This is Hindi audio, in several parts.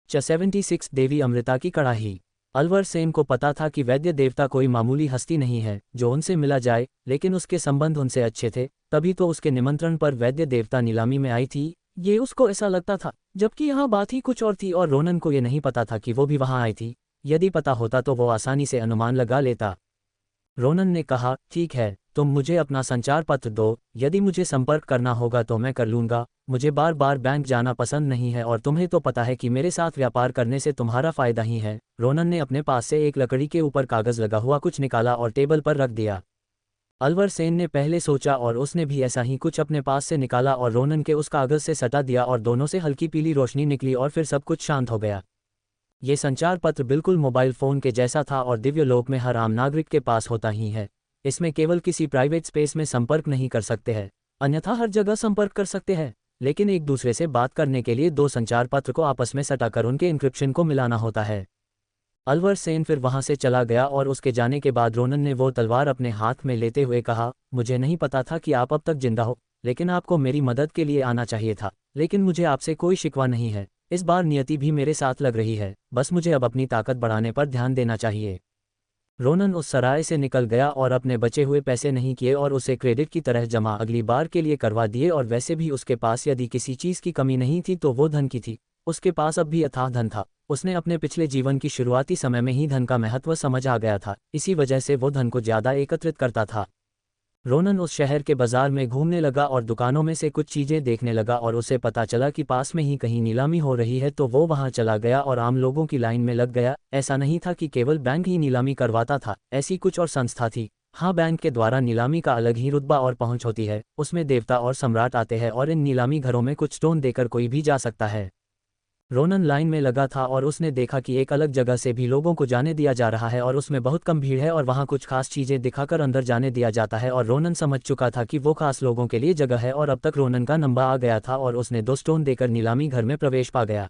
76 देवी अमृता की कड़ाही। अलवर सेन को पता था कि वैद्य देवता कोई मामूली हस्ती नहीं है जो उनसे मिला जाए, लेकिन उसके संबंध उनसे अच्छे थे, तभी तो उसके निमंत्रण पर वैद्य देवता नीलामी में आई थी। ये उसको ऐसा लगता था, जबकि यहाँ बात ही कुछ और थी और रोनन को ये नहीं पता था कि वो भी वहाँ आई थी। यदि पता होता तो वो आसानी से अनुमान लगा लेता। रोनन ने कहा, ठीक है, तुम मुझे अपना संचार पत्र दो, यदि मुझे संपर्क करना होगा तो मैं कर लूँगा। मुझे बार बार बैंक जाना पसंद नहीं है और तुम्हें तो पता है कि मेरे साथ व्यापार करने से तुम्हारा फायदा ही है। रोनन ने अपने पास से एक लकड़ी के ऊपर कागज़ लगा हुआ कुछ निकाला और टेबल पर रख दिया। अलवर सेन ने पहले सोचा और उसने भी ऐसा ही कुछ अपने पास से निकाला और रोनन के उस कागज़ से सटा दिया और दोनों से हल्की पीली रोशनी निकली और फिर सब कुछ शांत हो गया। ये संचार पत्र बिल्कुल मोबाइल फ़ोन के जैसा था और दिव्यलोक में हर आम नागरिक के पास होता ही है। इसमें केवल किसी प्राइवेट स्पेस में संपर्क नहीं कर सकते हैं, अन्यथा हर जगह संपर्क कर सकते हैं, लेकिन एक दूसरे से बात करने के लिए दो संचार पत्र को आपस में सटाकर उनके इंक्रिप्शन को मिलाना होता है। अलवर सेन फिर वहां से चला गया और उसके जाने के बाद रोनन ने वो तलवार अपने हाथ में लेते हुए कहा, मुझे नहीं पता था कि आप अब तक जिंदा हो, लेकिन आपको मेरी मदद के लिए आना चाहिए था। लेकिन मुझे आपसे कोई शिकवा नहीं है, इस बार नियति भी मेरे साथ लग रही है, बस मुझे अब अपनी ताकत बढ़ाने पर ध्यान देना चाहिए। रोनन उस सराय से निकल गया और अपने बचे हुए पैसे नहीं किए और उसे क्रेडिट की तरह जमा अगली बार के लिए करवा दिए। और वैसे भी उसके पास यदि किसी चीज़ की कमी नहीं थी तो वो धन की थी। उसके पास अब भी अथाह धन था। उसने अपने पिछले जीवन की शुरुआती समय में ही धन का महत्व समझ आ गया था, इसी वजह से वो धन को ज़्यादा एकत्रित करता था। रोनन उस शहर के बाजार में घूमने लगा और दुकानों में से कुछ चीज़ें देखने लगा और उसे पता चला कि पास में ही कहीं नीलामी हो रही है, तो वो वहां चला गया और आम लोगों की लाइन में लग गया। ऐसा नहीं था कि केवल बैंक ही नीलामी करवाता था, ऐसी कुछ और संस्था थी। हाँ, बैंक के द्वारा नीलामी का अलग ही रुतबा और पहुंच होती है, उसमें देवता और सम्राट आते हैं और इन नीलामी घरों में कुछ स्टोन देकर कोई भी जा सकता है। रोनन लाइन में लगा था और उसने देखा कि एक अलग जगह से भी लोगों को जाने दिया जा रहा है और उसमें बहुत कम भीड़ है और वहाँ कुछ खास चीज़ें दिखाकर अंदर जाने दिया जाता है। और रोनन समझ चुका था कि वो खास लोगों के लिए जगह है और अब तक रोनन का नंबर आ गया था और उसने 2 स्टोन देकर नीलामी घर में प्रवेश पा गया।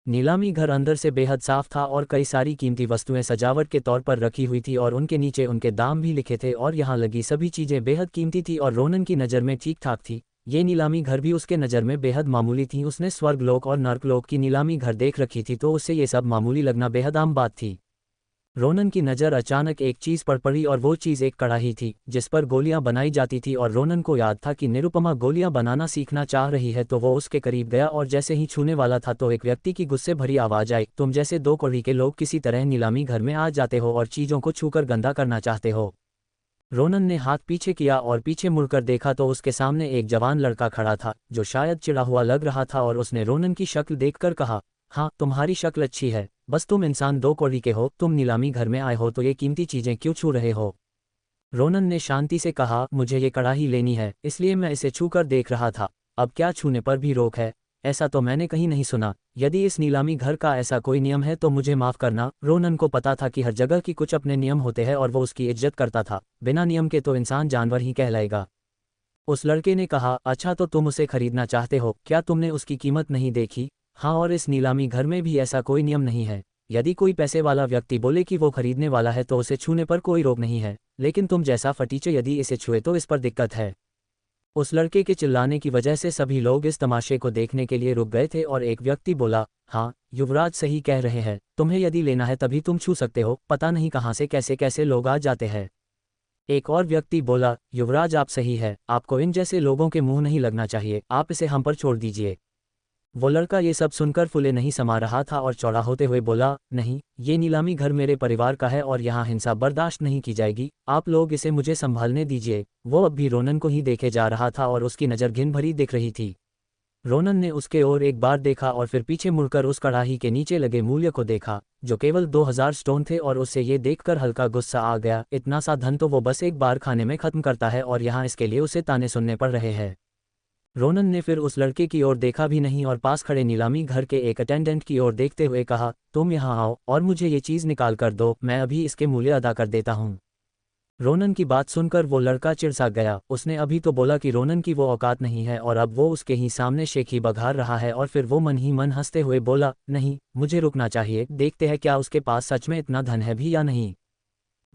नीलामी घर अंदर से बेहद साफ था और कई सारी कीमती वस्तुएं सजावट के तौर पर रखी हुई थी और उनके नीचे उनके दाम भी लिखे थे और यहाँ लगी सभी चीज़ें बेहद कीमती थी और रोनन की नज़र में ठीक ठाक थी। ये नीलामी घर भी उसके नज़र में बेहद मामूली थी। उसने स्वर्गलोक और नर्कलोक की नीलामी घर देख रखी थी, तो उससे ये सब मामूली लगना बेहद आम बात थी। रोनन की नज़र अचानक एक चीज़ पर पड़ी और वो चीज़ एक कड़ाही थी जिस पर गोलियां बनाई जाती थी। और रोनन को याद था कि निरुपमा गोलियां बनाना सीखना चाह रही है, तो वो उसके करीब गया और जैसे ही छूने वाला था तो एक व्यक्ति की गुस्से भरी आवाज़ आई, तुम जैसे 2 कौड़ी के लोग किसी तरह नीलामी घर में आ जाते हो और चीज़ों को छूकर गंदा करना चाहते हो। रोनन ने हाथ पीछे किया और पीछे मुड़कर देखा तो उसके सामने एक जवान लड़का खड़ा था जो शायद चिढ़ा हुआ लग रहा था और उसने रोनन की शक्ल देखकर कहा, हाँ, तुम्हारी शक्ल अच्छी है, बस तुम इंसान 2 कौड़ी के हो, तुम नीलामी घर में आए हो तो ये कीमती चीज़ें क्यों छू रहे हो? रोनन ने शांति से कहा, मुझे ये कड़ाही लेनी है, इसलिए मैं इसे छूकर देख रहा था। अब क्या छूने पर भी रोक है? ऐसा तो मैंने कहीं नहीं सुना। यदि इस नीलामी घर का ऐसा कोई नियम है तो मुझे माफ़ करना। रोनन को पता था कि हर जगह की कुछ अपने नियम होते हैं और वो उसकी इज्जत करता था। बिना नियम के तो इंसान जानवर ही कहलाएगा। उस लड़के ने कहा, अच्छा, तो तुम उसे खरीदना चाहते हो? क्या तुमने उसकी कीमत नहीं देखी? हाँ, और इस नीलामी घर में भी ऐसा कोई नियम नहीं है। यदि कोई पैसे वाला व्यक्ति बोले कि वो खरीदने वाला है तो उसे छूने पर कोई रोक नहीं है, लेकिन तुम जैसा फटीचे यदि इसे छुए तो इस पर दिक्कत है। उस लड़के के चिल्लाने की वजह से सभी लोग इस तमाशे को देखने के लिए रुक गए थे और एक व्यक्ति बोला, हाँ, युवराज सही कह रहे हैं, तुम्हें यदि लेना है तभी तुम छू सकते हो, पता नहीं कहाँ से कैसे कैसे लोग आ जाते हैं। एक और व्यक्ति बोला, युवराज आप सही है, आपको इन जैसे लोगों के मुंह नहीं लगना चाहिए, आप इसे हम पर छोड़ दीजिए। वो लड़का ये सब सुनकर फुले नहीं समा रहा था और चौड़ा होते हुए बोला, नहीं, ये नीलामी घर मेरे परिवार का है और यहाँ हिंसा बर्दाश्त नहीं की जाएगी, आप लोग इसे मुझे संभालने दीजिए। वो अब भी रोनन को ही देखे जा रहा था और उसकी नज़र घिन भरी दिख रही थी। रोनन ने उसके ओर एक बार देखा और फिर पीछे मुड़कर उस कड़ाही के नीचे लगे मूल्य को देखा जो केवल 2000 स्टोन थे और उससे ये देखकर हल्का गुस्सा आ गया, इतना सा धन तो वो बस एक बार खाने में खत्म करता है और यहाँ इसके लिए उसे ताने सुनने पड़ रहे हैं। रोनन ने फिर उस लड़के की ओर देखा भी नहीं और पास खड़े नीलामी घर के एक अटेंडेंट की ओर देखते हुए कहा, तुम यहाँ आओ और मुझे ये चीज़ निकाल कर दो, मैं अभी इसके मूल्य अदा कर देता हूँ। रोनन की बात सुनकर वो लड़का चिढ़ गया। उसने अभी तो बोला कि रोनन की वो औकात नहीं है और अब वो उसके ही सामने शेखी बघार रहा है और फिर वो मन ही मन हंसते हुए बोला, नहीं, मुझे रुकना चाहिए, देखते हैं क्या उसके पास सच में इतना धन है भी या नहीं।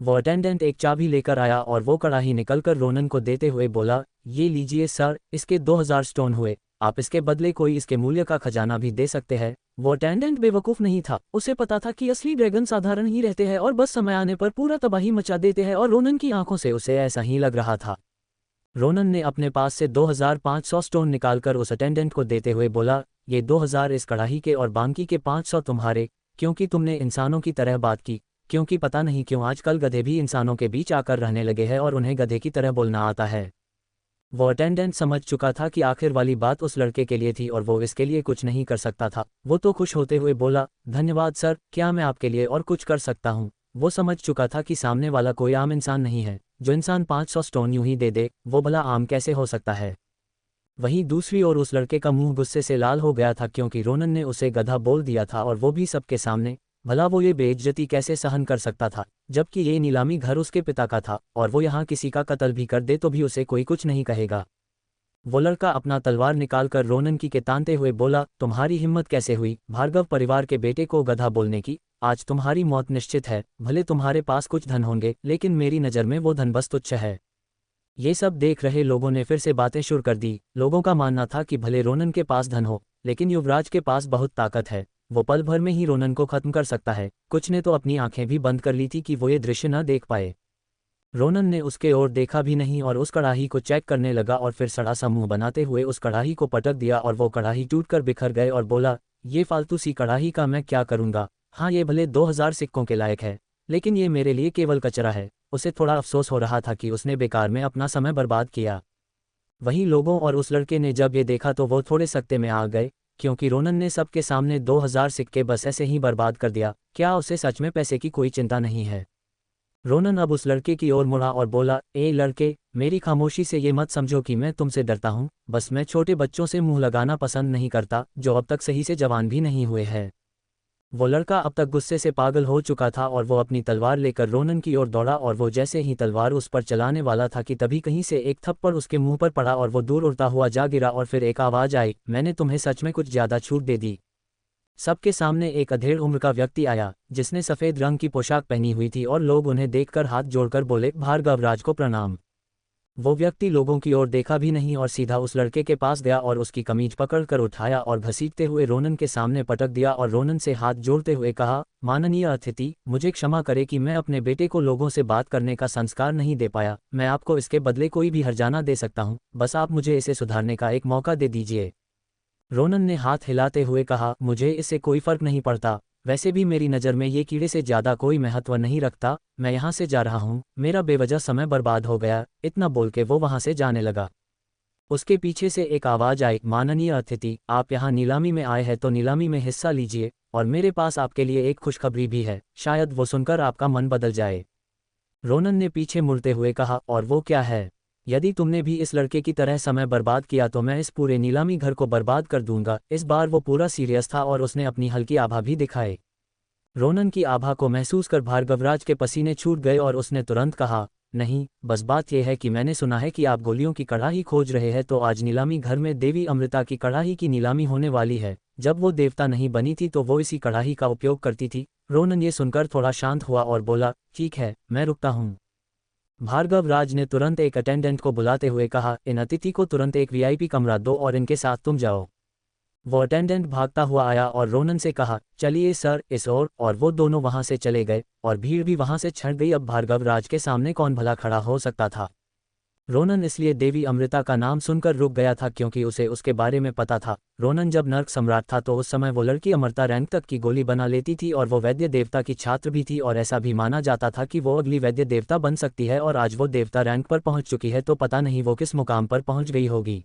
वो अटेंडेंट एक चाबी लेकर आया और वो कड़ाही निकलकर रोनन को देते हुए बोला, ये लीजिए सर, इसके 2000 स्टोन हुए, आप इसके बदले कोई इसके मूल्य का खजाना भी दे सकते हैं। वो अटेंडेंट बेवकूफ़ नहीं था, उसे पता था कि असली ड्रैगन साधारण ही रहते हैं और बस समय आने पर पूरा तबाही मचा देते हैं, और रोनन की आंखों से उसे ऐसा ही लग रहा था। रोनन ने अपने पास से 2500 स्टोन निकालकर उस अटेंडेंट को देते हुए बोला, ये 2000 इस कड़ाही के और बाकी के 500 तुम्हारे, क्योंकि तुमने इंसानों की तरह बात की। क्योंकि पता नहीं क्यों आजकल गधे भी इंसानों के बीच आकर रहने लगे हैं और उन्हें गधे की तरह बोलना आता है। वो अटेंडेंट समझ चुका था कि आखिर वाली बात उस लड़के के लिए थी और वो इसके लिए कुछ नहीं कर सकता था। वो तो खुश होते हुए बोला, धन्यवाद सर, क्या मैं आपके लिए और कुछ कर सकता हूँ। वो समझ चुका था कि सामने वाला कोई आम इंसान नहीं है। जो इंसान 500 स्टोन यूं ही दे दे, वो भला आम कैसे हो सकता है। वहीं दूसरी ओर उस लड़के का मुंह गुस्से से लाल हो गया था, क्योंकि रोनन ने उसे गधा बोल दिया था, और वो भी सबके सामने। भला वो ये बेइज्जती कैसे सहन कर सकता था, जबकि ये नीलामी घर उसके पिता का था, और वो यहाँ किसी का कत्ल भी कर दे तो भी उसे कोई कुछ नहीं कहेगा। वो लड़का अपना तलवार निकालकर रोनन की के तानते हुए बोला, तुम्हारी हिम्मत कैसे हुई भार्गव परिवार के बेटे को गधा बोलने की। आज तुम्हारी मौत निश्चित है। भले तुम्हारे पास कुछ धन होंगे, लेकिन मेरी नज़र में वो धन बस तुच्छ है। ये सब देख रहे लोगों ने फिर से बातें शुरू कर दी। लोगों का मानना था कि भले रोनन के पास धन हो, लेकिन युवराज के पास बहुत ताकत है। वो पल भर में ही रोनन को खत्म कर सकता है। कुछ ने तो अपनी आंखें भी बंद कर ली थी कि वो ये दृश्य न देख पाए। रोनन ने उसके ओर देखा भी नहीं और उस कड़ाही को चेक करने लगा, और फिर सड़ा सा मुंह बनाते हुए उस कड़ाही को पटक दिया, और वो कड़ाही टूटकर बिखर गए और बोला, ये फालतू सी कड़ाही का मैं क्या करूँगा। हाँ, ये भले 2000 सिक्कों के लायक है, लेकिन ये मेरे लिए केवल कचरा है। उसे थोड़ा अफसोस हो रहा था कि उसने बेकार में अपना समय बर्बाद किया। वहीं लोगों और उस लड़के ने जब ये देखा तो वो थोड़े सख्ते में आ गए, क्योंकि रोनन ने सबके सामने 2000 सिक्के बस ऐसे ही बर्बाद कर दिया। क्या उसे सच में पैसे की कोई चिंता नहीं है। रोनन अब उस लड़के की ओर मुड़ा और बोला, ए लड़के, मेरी खामोशी से ये मत समझो कि मैं तुमसे डरता हूँ। बस मैं छोटे बच्चों से मुंह लगाना पसंद नहीं करता, जो अब तक सही से जवान भी नहीं हुए हैं। वो लड़का अब तक गुस्से से पागल हो चुका था, और वो अपनी तलवार लेकर रोनन की ओर दौड़ा, और वो जैसे ही तलवार उस पर चलाने वाला था कि तभी कहीं से एक थप्पड़ उसके मुंह पर पड़ा और वो दूर उड़ता हुआ जा गिरा। और फिर एक आवाज़ आई, मैंने तुम्हें सच में कुछ ज़्यादा छूट दे दी। सबके सामने एक अधेड़ उम्र का व्यक्ति आया, जिसने सफ़ेद रंग की पोशाक पहनी हुई थी, और लोग उन्हें देखकर हाथ जोड़कर बोले, भार्गव राज को प्रणाम। वो व्यक्ति लोगों की ओर देखा भी नहीं और सीधा उस लड़के के पास गया और उसकी कमीज पकड़कर उठाया और घसीटते हुए रोनन के सामने पटक दिया, और रोनन से हाथ जोड़ते हुए कहा, माननीय अतिथि, मुझे क्षमा करे कि मैं अपने बेटे को लोगों से बात करने का संस्कार नहीं दे पाया। मैं आपको इसके बदले कोई भी हर्जाना दे सकता हूँ, बस आप मुझे इसे सुधारने का एक मौका दे दीजिए। रोनन ने हाथ हिलाते हुए कहा, मुझे इससे कोई फर्क नहीं पड़ता। वैसे भी मेरी नज़र में ये कीड़े से ज़्यादा कोई महत्व नहीं रखता। मैं यहाँ से जा रहा हूँ, मेरा बेवजह समय बर्बाद हो गया। इतना बोल के वो वहाँ से जाने लगा। उसके पीछे से एक आवाज़ आई, माननीय अतिथि, आप यहाँ नीलामी में आए हैं तो नीलामी में हिस्सा लीजिए, और मेरे पास आपके लिए एक खुशखबरी भी है, शायद वो सुनकर आपका मन बदल जाए। रोनन ने पीछे मुड़ते हुए कहा, और वो क्या है। यदि तुमने भी इस लड़के की तरह समय बर्बाद किया तो मैं इस पूरे नीलामी घर को बर्बाद कर दूंगा। इस बार वो पूरा सीरियस था और उसने अपनी हल्की आभा भी दिखाई। रोनन की आभा को महसूस कर भार्गवराज के पसीने छूट गए और उसने तुरंत कहा, नहीं, बस बात यह है कि मैंने सुना है कि आप गोलियों की कड़ाही खोज रहे हैं, तो आज नीलामी घर में देवी अमृता की कड़ाही की नीलामी होने वाली है। जब वो देवता नहीं बनी थी तो वो इसी कड़ाही का उपयोग करती थी। रोनन ये सुनकर थोड़ा शांत हुआ और बोला, ठीक है, मैं रुकता हूँ। भार्गवराज ने तुरंत एक अटेंडेंट को बुलाते हुए कहा, इन अतिथि को तुरंत एक वीआईपी कमरा दो और इनके साथ तुम जाओ। वो अटेंडेंट भागता हुआ आया और रोनन से कहा, चलिए सर, इस और वो दोनों वहां से चले गए और भीड़ भी वहां से छट गई। अब भार्गवराज के सामने कौन भला खड़ा हो सकता था। रोनन इसलिए देवी अमृता का नाम सुनकर रुक गया था क्योंकि उसे उसके बारे में पता था। रोनन जब नर्क सम्राट था तो उस समय वो लड़की अमृता रैंक तक की गोली बना लेती थी और वो वैद्य देवता की छात्र भी थी, और ऐसा भी माना जाता था कि वो अगली वैद्य देवता बन सकती है। और आज वो देवता रैंक पर पहुंच चुकी है, तो पता नहीं वो किस मुकाम पर पहुंच गई होगी।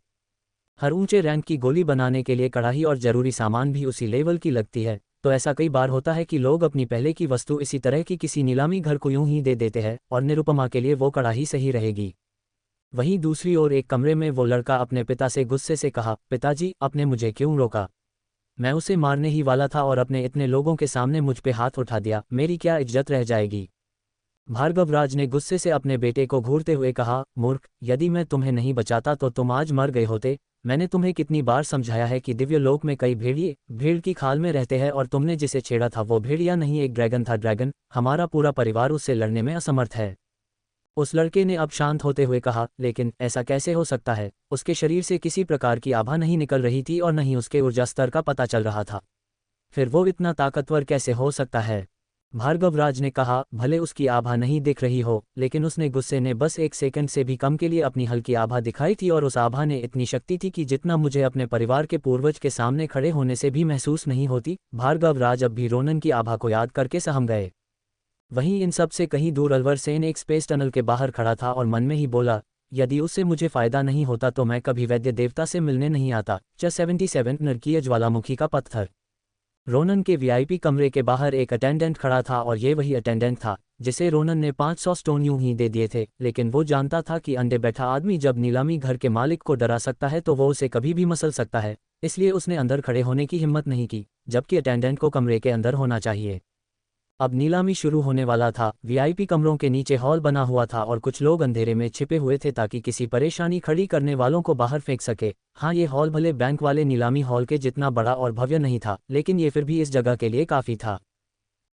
हर ऊंचे रैंक की गोली बनाने के लिए कड़ाही और जरूरी सामान भी उसी लेवल की लगती है। तो ऐसा कई बार होता है कि लोग अपनी पहले की वस्तु इसी तरह की किसी नीलामी घर को यूं ही दे देते हैं, और निरुपमा के लिए वो कड़ाही सही रहेगी। वहीं दूसरी ओर एक कमरे में वो लड़का अपने पिता से गुस्से से कहा, पिताजी, आपने मुझे क्यों रोका। मैं उसे मारने ही वाला था और अपने इतने लोगों के सामने मुझ पे हाथ उठा दिया, मेरी क्या इज्जत रह जाएगी। भार्गवराज ने गुस्से से अपने बेटे को घूरते हुए कहा, मूर्ख, यदि मैं तुम्हें नहीं बचाता तो तुम आज मर गए होते। मैंने तुम्हें कितनी बार समझाया है कि दिव्य लोक में कई भेड़िए भीड़ की खाल में रहते हैं, और तुमने जिसे छेड़ा था वो भेड़िया नहीं, एक ड्रैगन था। ड्रैगन, हमारा पूरा परिवार उससे लड़ने में असमर्थ है। उस लड़के ने अब शांत होते हुए कहा, लेकिन ऐसा कैसे हो सकता है? उसके शरीर से किसी प्रकार की आभा नहीं निकल रही थी और न ही उसके ऊर्जा स्तर का पता चल रहा था। फिर वो इतना ताकतवर कैसे हो सकता है? भार्गवराज ने कहा, भले उसकी आभा नहीं दिख रही हो, लेकिन उसने गुस्से ने बस 1 सेकंड से भी कम के लिए अपनी हल्की आभा दिखाई थी और उस आभा ने इतनी शक्ति थी कि जितना मुझे अपने परिवार के पूर्वज के सामने खड़े होने से भी महसूस नहीं होती। भार्गवराज अब भी रोनन की आभा को याद करके सहम गए। वहीं इन सब से कहीं दूर अलवर सेन एक स्पेस टनल के बाहर खड़ा था और मन में ही बोला, यदि उससे मुझे फायदा नहीं होता तो मैं कभी वैद्य देवता से मिलने नहीं आता। 77 नरकीय ज्वालामुखी का पत्थर। रोनन के वीआईपी कमरे के बाहर एक अटेंडेंट खड़ा था और ये वही अटेंडेंट था जिसे रोनन ने 500 स्टोन यूं ही दे दिए थे, लेकिन वो जानता था कि अंडे बैठा आदमी जब नीलामी घर के मालिक को डरा सकता है तो वो उसे कभी भी मसल सकता है, इसलिए उसने अंदर खड़े होने की हिम्मत नहीं की, जबकि अटेंडेंट को कमरे के अंदर होना चाहिए। अब नीलामी शुरू होने वाला था। वीआईपी कमरों के नीचे हॉल बना हुआ था और कुछ लोग अंधेरे में छिपे हुए थे ताकि किसी परेशानी खड़ी करने वालों को बाहर फेंक सके। हाँ, ये हॉल भले बैंक वाले नीलामी हॉल के जितना बड़ा और भव्य नहीं था, लेकिन ये फिर भी इस जगह के लिए काफ़ी था।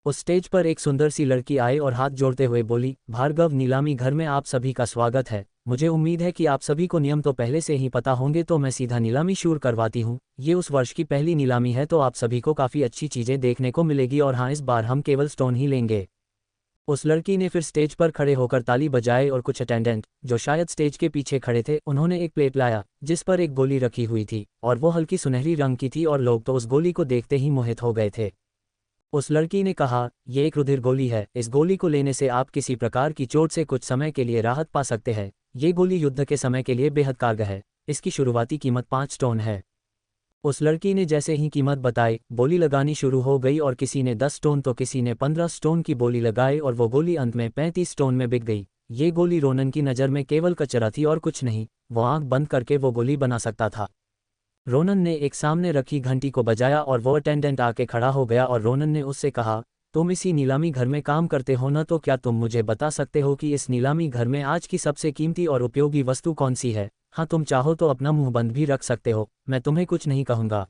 उस स्टेज पर एक सुंदर सी लड़की आई और हाथ जोड़ते हुए बोली, भार्गव, नीलामी घर में आप सभी का स्वागत है। मुझे उम्मीद है कि आप सभी को नियम तो पहले से ही पता होंगे, तो मैं सीधा नीलामी शुरू करवाती हूँ। ये उस वर्ष की पहली नीलामी है तो आप सभी को काफ़ी अच्छी चीज़ें देखने को मिलेगी और हाँ, इस बार हम केवल स्टोन ही लेंगे। उस लड़की ने फिर स्टेज पर खड़े होकर ताली बजाई और कुछ अटेंडेंट जो शायद स्टेज के पीछे खड़े थे, उन्होंने एक प्लेट लाया जिस पर एक गोली रखी हुई थी और वो हल्की सुनहरी रंग की थी और लोग तो उस गोली को देखते ही मोहित हो गए थे। उस लड़की ने कहा, ये एक रुधिर गोली है। इस गोली को लेने से आप किसी प्रकार की चोट से कुछ समय के लिए राहत पा सकते हैं। ये गोली युद्ध के समय के लिए बेहद कारगर है। इसकी शुरुआती कीमत 5 स्टोन है। उस लड़की ने जैसे ही कीमत बताई, बोली लगानी शुरू हो गई और किसी ने 10 स्टोन तो किसी ने 15 स्टोन की बोली लगाई और वो गोली अंत में 35 स्टोन में बिक गई। ये गोली रोनन की नज़र में केवल कचरा थी और कुछ नहीं। वो आंख बंद करके वो गोली बना सकता था। रोनन ने एक सामने रखी घंटी को बजाया और वो अटेंडेंट आके खड़ा हो गया और रोनन ने उससे कहा, तुम इसी नीलामी घर में काम करते हो ना, तो क्या तुम मुझे बता सकते हो कि इस नीलामी घर में आज की सबसे कीमती और उपयोगी वस्तु कौन सी है? हाँ, तुम चाहो तो अपना मुंह बंद भी रख सकते हो, मैं तुम्हें कुछ नहीं कहूँगा।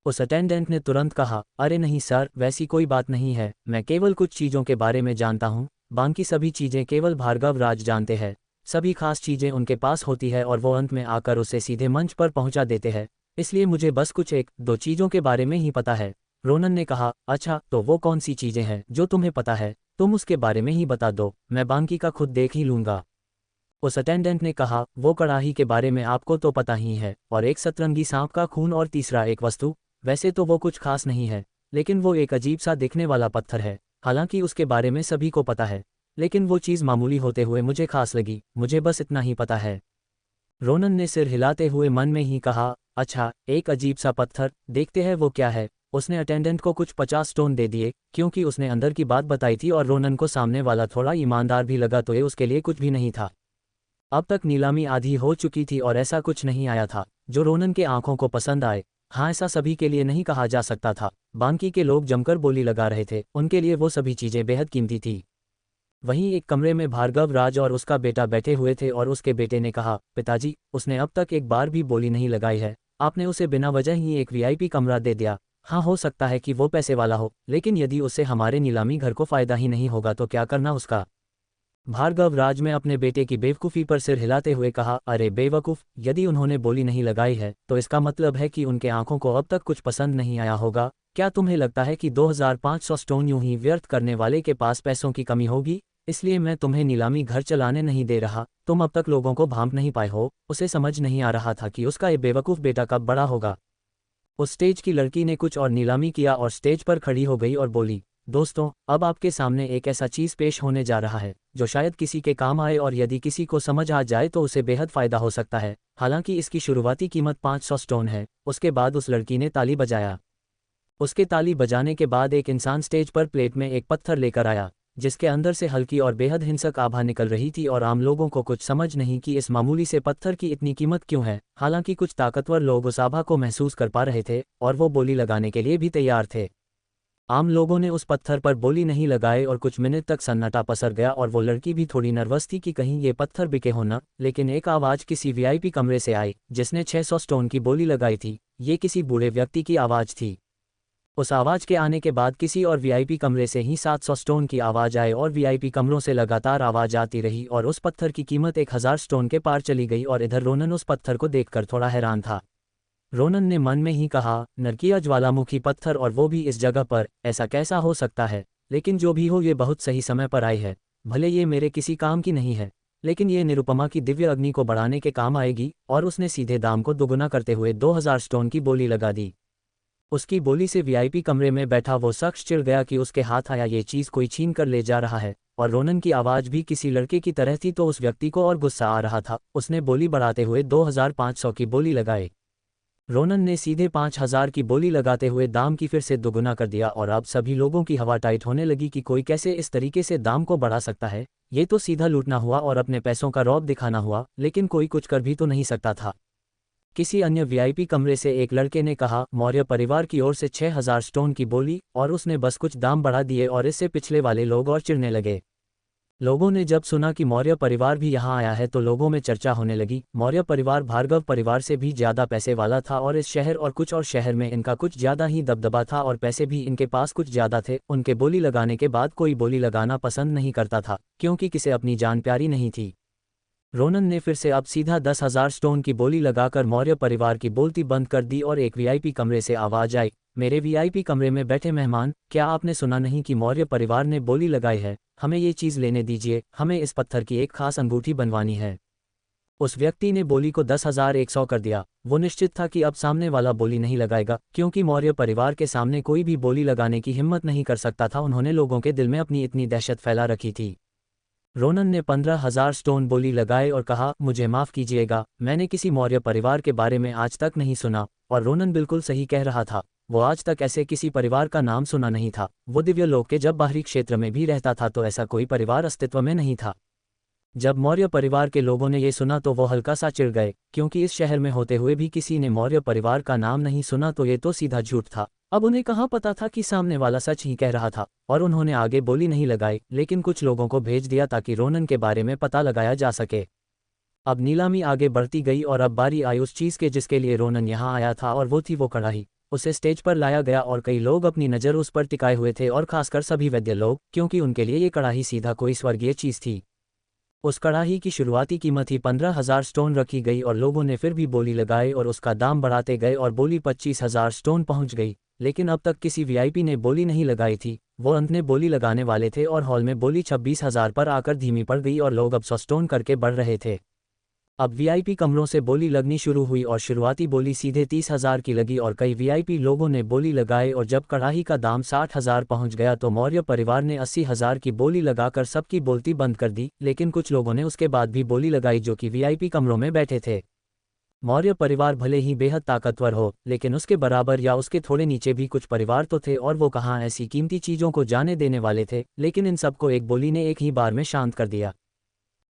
उस अटेंडेंट ने तुरंत कहा, अरे नहीं सर, वैसी कोई बात नहीं है, मैं केवल कुछ चीज़ों के बारे में जानता हूँ, बाकी सभी चीज़ें केवल भार्गवराज जानते हैं। सभी खास चीज़ें उनके पास होती है और वो अंत में आकर उसे सीधे मंच पर पहुंचा देते हैं, इसलिए मुझे बस कुछ 1-2 चीज़ों के बारे में ही पता है। रोनन ने कहा, अच्छा तो वो कौन सी चीज़ें हैं जो तुम्हें पता है? तुम उसके बारे में ही बता दो, मैं बाकी का खुद देख ही लूँगा। उस अटेंडेंट ने कहा, वो कड़ाही के बारे में आपको तो पता ही है, और एक सतरंगी सांप का खून, और तीसरा एक वस्तु, वैसे तो वो कुछ खास नहीं है, लेकिन वो एक अजीब सा दिखने वाला पत्थर है। हालांकि उसके बारे में सभी को पता है, लेकिन वो चीज़ मामूली होते हुए मुझे खास लगी, मुझे बस इतना ही पता है। रोनन ने सिर हिलाते हुए मन में ही कहा, अच्छा, एक अजीब सा पत्थर, देखते हैं वो क्या है। उसने अटेंडेंट को कुछ 50 स्टोन दे दिए, क्योंकि उसने अंदर की बात बताई थी और रोनन को सामने वाला थोड़ा ईमानदार भी लगा, तो ये उसके लिए कुछ भी नहीं था। अब तक नीलामी आधी हो चुकी थी और ऐसा कुछ नहीं आया था जो रोनन के आंखों को पसंद आए। हाँ, ऐसा सभी के लिए नहीं कहा जा सकता था। बाकी के लोग जमकर बोली लगा रहे थे, उनके लिए वो सभी चीज़ें बेहद कीमती थी। वहीं एक कमरे में भार्गवराज और उसका बेटा बैठे हुए थे और उसके बेटे ने कहा, पिताजी, उसने अब तक एक बार भी बोली नहीं लगाई है, आपने उसे बिना वजह ही एक वीआईपी कमरा दे दिया। हाँ, हो सकता है कि वो पैसे वाला हो, लेकिन यदि उससे हमारे नीलामी घर को फ़ायदा ही नहीं होगा तो क्या करना उसका? भार्गवराज ने अपने बेटे की बेवकूफ़ी पर सिर हिलाते हुए कहा, अरे बेवकूफ़, यदि उन्होंने बोली नहीं लगाई है तो इसका मतलब है कि उनके आंखों को अब तक कुछ पसंद नहीं आया होगा। क्या तुम्हें लगता है कि 2500 स्टोन यूं ही व्यर्थ करने वाले के पास पैसों की कमी होगी? इसलिए मैं तुम्हें नीलामी घर चलाने नहीं दे रहा। तुम अब तक लोगों को भांप नहीं पाए हो। उसे समझ नहीं आ रहा था कि उसका ये बेवकूफ़ बेटा कब बड़ा होगा। उस स्टेज की लड़की ने कुछ और नीलामी किया और स्टेज पर खड़ी हो गई और बोली, दोस्तों, अब आपके सामने एक ऐसा चीज़ पेश होने जा रहा है जो शायद किसी के काम आए और यदि किसी को समझ आ जाए तो उसे बेहद फ़ायदा हो सकता है। हालांकि इसकी शुरुआती कीमत 500 स्टोन है। उसके बाद उस लड़की ने ताली बजाया। उसके ताली बजाने के बाद एक इंसान स्टेज पर प्लेट में एक पत्थर लेकर आया जिसके अंदर से हल्की और बेहद हिंसक आभा निकल रही थी और आम लोगों को कुछ समझ नहीं कि इस मामूली से पत्थर की इतनी कीमत क्यों है। हालांकि कुछ ताकतवर लोग उस आभा को महसूस कर पा रहे थे और वो बोली लगाने के लिए भी तैयार थे। आम लोगों ने उस पत्थर पर बोली नहीं लगाए और कुछ मिनट तक सन्नाटा पसर गया और वो लड़की भी थोड़ी नर्वस थी कि कहीं ये पत्थर बिके हो ना। लेकिन एक आवाज़ किसी वीआईपी कमरे से आई जिसने 600 स्टोन की बोली लगाई थी। ये किसी बूढ़े व्यक्ति की आवाज़ थी। उस आवाज़ के आने के बाद किसी और वीआईपी कमरे से ही 700 स्टोन की आवाज़ आए और वीआईपी कमरों से लगातार आवाज़ आती रही और उस पत्थर की कीमत 1000 स्टोन के पार चली गई। और इधर रोनन उस पत्थर को देखकर थोड़ा हैरान था। रोनन ने मन में ही कहा, नरकिया ज्वालामुखी पत्थर और वो भी इस जगह पर, ऐसा कैसा हो सकता है। लेकिन जो भी हो ये बहुत सही समय पर आई है। भले ये मेरे किसी काम की नहीं है, लेकिन ये निरुपमा की दिव्य अग्नि को बढ़ाने के काम आएगी। और उसने सीधे दाम को दोगुना करते हुए 2000 स्टोन की बोली लगा दी। उसकी बोली से वीआईपी कमरे में बैठा वो शख्स चिढ़ गया कि उसके हाथ आया ये चीज़ कोई छीन कर ले जा रहा है। और रोनन की आवाज़ भी किसी लड़के की तरह थी तो उस व्यक्ति को और गुस्सा आ रहा था। उसने बोली बढ़ाते हुए 2500 की बोली लगाई। रोनन ने सीधे 5000 की बोली लगाते हुए दाम की फिर से दोगुना कर दिया। और अब सभी लोगों की हवा टाइट होने लगी कि कोई कैसे इस तरीके से दाम को बढ़ा सकता है। ये तो सीधा लूटना हुआ और अपने पैसों का रौब दिखाना हुआ, लेकिन कोई कुछ कर भी तो नहीं सकता था। किसी अन्य वीआईपी कमरे से एक लड़के ने कहा, मौर्य परिवार की ओर से 6000 स्टोन की बोली। और उसने बस कुछ दाम बढ़ा दिए और इससे पिछले वाले लोग और चिढ़ने लगे। लोगों ने जब सुना कि मौर्य परिवार भी यहाँ आया है तो लोगों में चर्चा होने लगी। मौर्य परिवार भार्गव परिवार से भी ज़्यादा पैसे वाला था और इस शहर और शहर में इनका कुछ ज़्यादा ही दबदबा था और पैसे भी इनके पास कुछ ज़्यादा थे। उनके बोली लगाने के बाद कोई बोली लगाना पसंद नहीं करता था, क्योंकि किसे अपनी जान प्यारी नहीं थी। रोनन ने फिर से अब सीधा 10,000 स्टोन की बोली लगाकर मौर्य परिवार की बोलती बंद कर दी और एक वीआईपी कमरे से आवाज़ आई, मेरे वीआईपी कमरे में बैठे मेहमान, क्या आपने सुना नहीं कि मौर्य परिवार ने बोली लगाई है। हमें ये चीज़ लेने दीजिए, हमें इस पत्थर की एक खास अंगूठी बनवानी है। उस व्यक्ति ने बोली को 10,100 कर दिया। वो निश्चित था कि अब सामने वाला बोली नहीं लगाएगा, क्योंकि मौर्य परिवार के सामने कोई भी बोली लगाने की हिम्मत नहीं कर सकता था। उन्होंने लोगों के दिल में अपनी इतनी दहशत फैला रखी थी। रोनन ने 15,000 स्टोन बोली लगाए और कहा, मुझे माफ़ कीजिएगा, मैंने किसी मौर्य परिवार के बारे में आज तक नहीं सुना। और रोनन बिल्कुल सही कह रहा था। वो आज तक ऐसे किसी परिवार का नाम सुना नहीं था। वो दिव्य लोक के जब बाहरी क्षेत्र में भी रहता था तो ऐसा कोई परिवार अस्तित्व में नहीं था। जब मौर्य परिवार के लोगों ने ये सुना तो वो हल्का सा चिढ़ गए, क्योंकि इस शहर में होते हुए भी किसी ने मौर्य परिवार का नाम नहीं सुना तो ये तो सीधा झूठ था। अब उन्हें कहाँ पता था कि सामने वाला सच ही कह रहा था। और उन्होंने आगे बोली नहीं लगाई, लेकिन कुछ लोगों को भेज दिया ताकि रोनन के बारे में पता लगाया जा सके। अब नीलामी आगे बढ़ती गई और अब बारी आई उस चीज़ के जिसके लिए रोनन यहाँ आया था, और वो थी वो कढ़ाई। उसे स्टेज पर लाया गया और कई लोग अपनी नज़र उस पर टिकाए हुए थे, और खासकर सभी वैद्य लोग, क्योंकि उनके लिए ये कढ़ाई सीधा कोई स्वर्गीय चीज़ थी। उस कढ़ाई की शुरुआती कीमत ही 15,000 स्टोन रखी गई और लोगों ने फिर भी बोली लगाई और उसका दाम बढ़ाते गए और बोली 25,000 स्टोन पहुंच गई। लेकिन अब तक किसी वीआईपी ने बोली नहीं लगाई थी। वो अंत में बोली लगाने वाले थे और हॉल में बोली 26,000 पर आकर धीमी पड़ गई और लोग अब 100 स्टोन करके बढ़ रहे थे। अब वीआईपी कमरों से बोली लगनी शुरू हुई और शुरुआती बोली सीधे 30,000 की लगी और कई वीआईपी लोगों ने बोली लगाए। और जब कढ़ाई का दाम 60,000 पहुंच गया तो मौर्य परिवार ने 80,000 की बोली लगाकर सबकी बोलती बंद कर दी। लेकिन कुछ लोगों ने उसके बाद भी बोली लगाई जो कि वीआईपी कमरों में बैठे थे। मौर्य परिवार भले ही बेहद ताकतवर हो, लेकिन उसके बराबर या उसके थोड़े नीचे भी कुछ परिवार तो थे, और वो कहाँ ऐसी कीमती चीज़ों को जाने देने वाले थे। लेकिन इन सबको एक बोली ने एक ही बार में शांत कर दिया।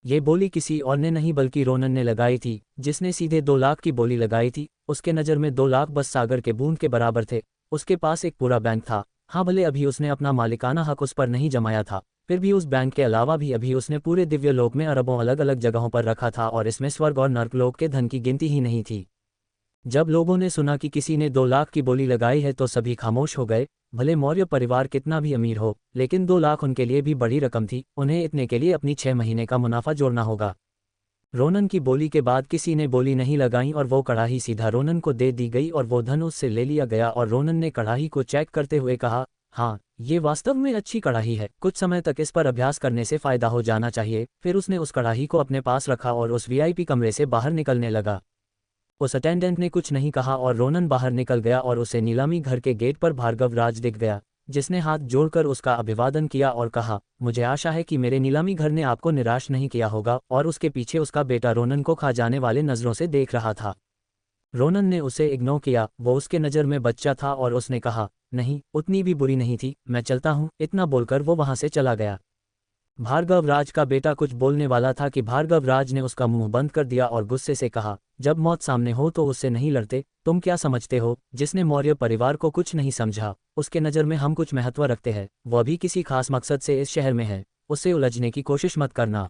ये बोली किसी और ने नहीं बल्कि रोनन ने लगाई थी, जिसने सीधे 2 लाख की बोली लगाई थी। उसके नज़र में 2 लाख बस सागर के बूंद के बराबर थे। उसके पास एक पूरा बैंक था। हाँ, भले अभी उसने अपना मालिकाना हक उस पर नहीं जमाया था, फिर भी उस बैंक के अलावा भी अभी उसने पूरे दिव्य लोक में अरबों अलग अलग जगहों पर रखा था, और इसमें स्वर्ग और नर्कलोक के धन की गिनती ही नहीं थी। जब लोगों ने सुना कि किसी ने 2 लाख की बोली लगाई है तो सभी खामोश हो गए। भले मौर्य परिवार कितना भी अमीर हो, लेकिन 2 लाख उनके लिए भी बड़ी रकम थी। उन्हें इतने के लिए अपनी 6 महीने का मुनाफा जोड़ना होगा। रोनन की बोली के बाद किसी ने बोली नहीं लगाई और वो कढ़ाई सीधा रोनन को दे दी गई और वो धन उससे ले लिया गया। और रोनन ने कढ़ाई को चेक करते हुए कहा, हाँ, ये वास्तव में अच्छी कढ़ाई है। कुछ समय तक इस पर अभ्यास करने से फ़ायदा हो जाना चाहिए। फिर उसने उस कढ़ाई को अपने पास रखा और उस वीआईपी कमरे से बाहर निकलने लगा। उस अटेंडेंट ने कुछ नहीं कहा और रोनन बाहर निकल गया और उसे नीलामी घर के गेट पर भार्गव राज दिख गया, जिसने हाथ जोड़कर उसका अभिवादन किया और कहा, मुझे आशा है कि मेरे नीलामी घर ने आपको निराश नहीं किया होगा। और उसके पीछे उसका बेटा रोनन को खा जाने वाले नज़रों से देख रहा था। रोनन ने उसे इग्नोर किया। वो उसके नज़र में बच्चा था और उसने कहा, नहीं, उतनी भी बुरी नहीं थी, मैं चलता हूँ। इतना बोलकर वो वहाँ से चला गया। भार्गव राज का बेटा कुछ बोलने वाला था कि भार्गव राज ने उसका मुंह बंद कर दिया और गुस्से से कहा, जब मौत सामने हो तो उससे नहीं लड़ते। तुम क्या समझते हो, जिसने मौर्य परिवार को कुछ नहीं समझा, उसके नज़र में हम कुछ महत्व रखते हैं। वो अभी किसी खास मकसद से इस शहर में है, उससे उलझने की कोशिश मत करना।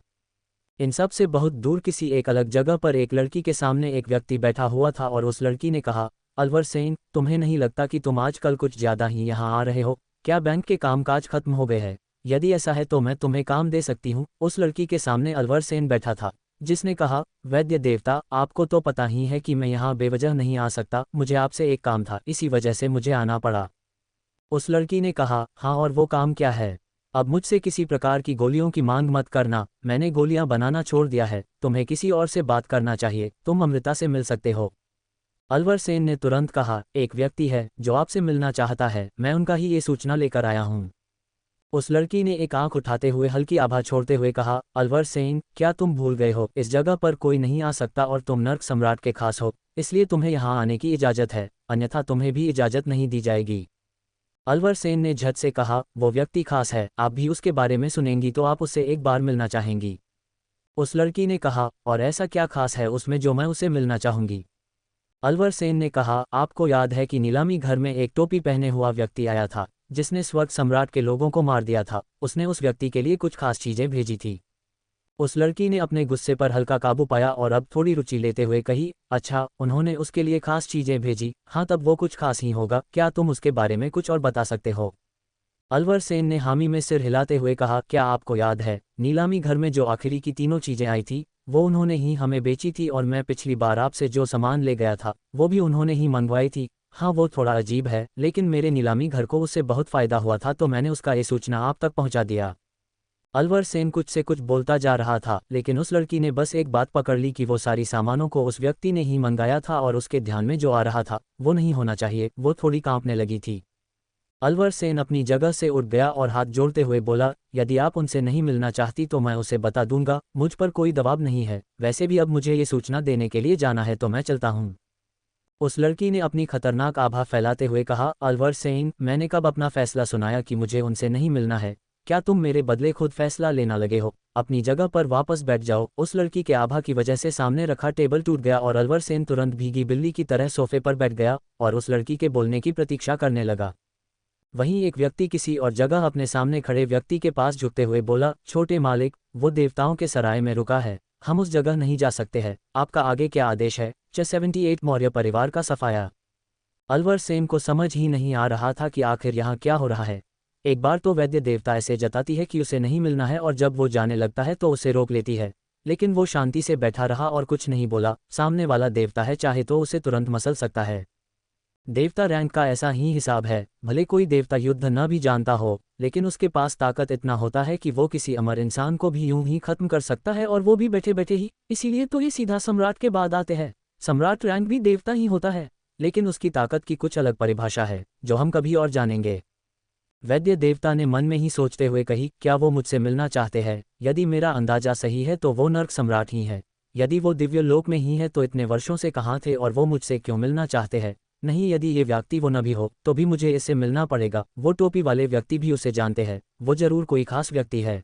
इन सब से बहुत दूर किसी एक अलग जगह पर एक लड़की के सामने एक व्यक्ति बैठा हुआ था और उस लड़की ने कहा, अलवर सेन, तुम्हें नहीं लगता कि तुम आजकल कुछ ज़्यादा ही यहाँ आ रहे हो? क्या बैंक के कामकाज खत्म हो गए हैं? यदि ऐसा है तो मैं तुम्हें काम दे सकती हूँ। उस लड़की के सामने अलवर सेन बैठा था, जिसने कहा, वैद्य देवता, आपको तो पता ही है कि मैं यहाँ बेवजह नहीं आ सकता, मुझे आपसे एक काम था, इसी वजह से मुझे आना पड़ा। उस लड़की ने कहा, हाँ, और वो काम क्या है? अब मुझसे किसी प्रकार की गोलियों की मांग मत करना, मैंने गोलियां बनाना छोड़ दिया है, तुम्हें किसी और से बात करना चाहिए, तुम अमृता से मिल सकते हो। अलवर सेन ने तुरंत कहा, एक व्यक्ति है जो आपसे मिलना चाहता है, मैं उनका ही ये सूचना लेकर आया हूँ। उस लड़की ने एक आंख उठाते हुए हल्की आभा छोड़ते हुए कहा, अलवर सेन, क्या तुम भूल गए हो, इस जगह पर कोई नहीं आ सकता और तुम नर्क सम्राट के खास हो, इसलिए तुम्हें यहाँ आने की इजाज़त है, अन्यथा तुम्हें भी इजाज़त नहीं दी जाएगी। अलवर सेन ने झट से कहा, वो व्यक्ति खास है, आप भी उसके बारे में सुनेंगी तो आप उससे एक बार मिलना चाहेंगी। उस लड़की ने कहा, और ऐसा क्या खास है उसमें जो मैं उसे मिलना चाहूंगी? अलवर सेन ने कहा, आपको याद है कि नीलामी घर में एक टोपी पहने हुआ व्यक्ति आया था, जिसने स्वर्ग सम्राट के लोगों को मार दिया था, उसने उस व्यक्ति के लिए कुछ खास चीजें भेजी थी। उस लड़की ने अपने गुस्से पर हल्का काबू पाया और अब थोड़ी रुचि लेते हुए कही, अच्छा, उन्होंने उसके लिए खास चीजें भेजी, हाँ, तब वो कुछ खास ही होगा, क्या तुम उसके बारे में कुछ और बता सकते हो? अलवर सेन ने हामी में सिर हिलाते हुए कहा, क्या आपको याद है, नीलामी घर में जो आखिरी की तीनों चीजें आई थी, वो उन्होंने ही हमें बेची थी, और मैं पिछली बार आपसे जो सामान ले गया था वो भी उन्होंने ही मंगवाई थी। हाँ, वो थोड़ा अजीब है, लेकिन मेरे नीलामी घर को उससे बहुत फायदा हुआ था, तो मैंने उसका ये सूचना आप तक पहुंचा दिया। अलवर सेन कुछ से कुछ बोलता जा रहा था, लेकिन उस लड़की ने बस एक बात पकड़ ली कि वो सारी सामानों को उस व्यक्ति ने ही मंगाया था, और उसके ध्यान में जो आ रहा था वो नहीं होना चाहिए। वो थोड़ी कांपने लगी थी। अलवर सेन अपनी जगह से उठ गया और हाथ जोड़ते हुए बोला, यदि आप उनसे नहीं मिलना चाहती तो मैं उसे बता दूंगा, मुझ पर कोई दबाव नहीं है, वैसे भी अब मुझे ये सूचना देने के लिए जाना है तो मैं चलता हूँ। उस लड़की ने अपनी खतरनाक आभा फैलाते हुए कहा, अलवर सेन, मैंने कब अपना फैसला सुनाया कि मुझे उनसे नहीं मिलना है? क्या तुम मेरे बदले खुद फैसला लेना लगे हो? अपनी जगह पर वापस बैठ जाओ। उस लड़की के आभा की वजह से सामने रखा टेबल टूट गया और अलवर सेन तुरंत भीगी बिल्ली की तरह सोफे पर बैठ गया और उस लड़की के बोलने की प्रतीक्षा करने लगा। वहीं एक व्यक्ति किसी और जगह अपने सामने खड़े व्यक्ति के पास झुकते हुए बोला, छोटे मालिक, वो देवताओं के सराय में रुका है, हम उस जगह नहीं जा सकते हैं, आपका आगे क्या आदेश है? 78 मौर्य परिवार का सफाया। अलवर सेन को समझ ही नहीं आ रहा था कि आखिर यहाँ क्या हो रहा है। एक बार तो वैद्य देवता ऐसे जताती है कि उसे नहीं मिलना है, और जब वो जाने लगता है तो उसे रोक लेती है, लेकिन वो शांति से बैठा रहा और कुछ नहीं बोला। सामने वाला देवता है, चाहे तो उसे तुरंत मसल सकता है। देवता रैंक का ऐसा ही हिसाब है, भले कोई देवता युद्ध न भी जानता हो, लेकिन उसके पास ताकत इतना होता है कि वो किसी अमर इंसान को भी यूं ही खत्म कर सकता है, और वो भी बैठे बैठे ही। इसीलिए तो ये सीधा सम्राट के बाद आते हैं। सम्राट रैंक भी देवता ही होता है, लेकिन उसकी ताकत की कुछ अलग परिभाषा है, जो हम कभी और जानेंगे। वैद्य देवता ने मन में ही सोचते हुए कही, क्या वो मुझसे मिलना चाहते हैं? यदि मेरा अंदाजा सही है तो वो नर्क सम्राट ही है। यदि वो दिव्य लोक में ही है तो इतने वर्षों से कहाँ थे, और वो मुझसे क्यों मिलना चाहते हैं? नहीं, यदि ये व्यक्ति वो न भी हो तो भी मुझे इससे मिलना पड़ेगा। वो टोपी वाले व्यक्ति भी उसे जानते हैं, वो जरूर कोई खास व्यक्ति है।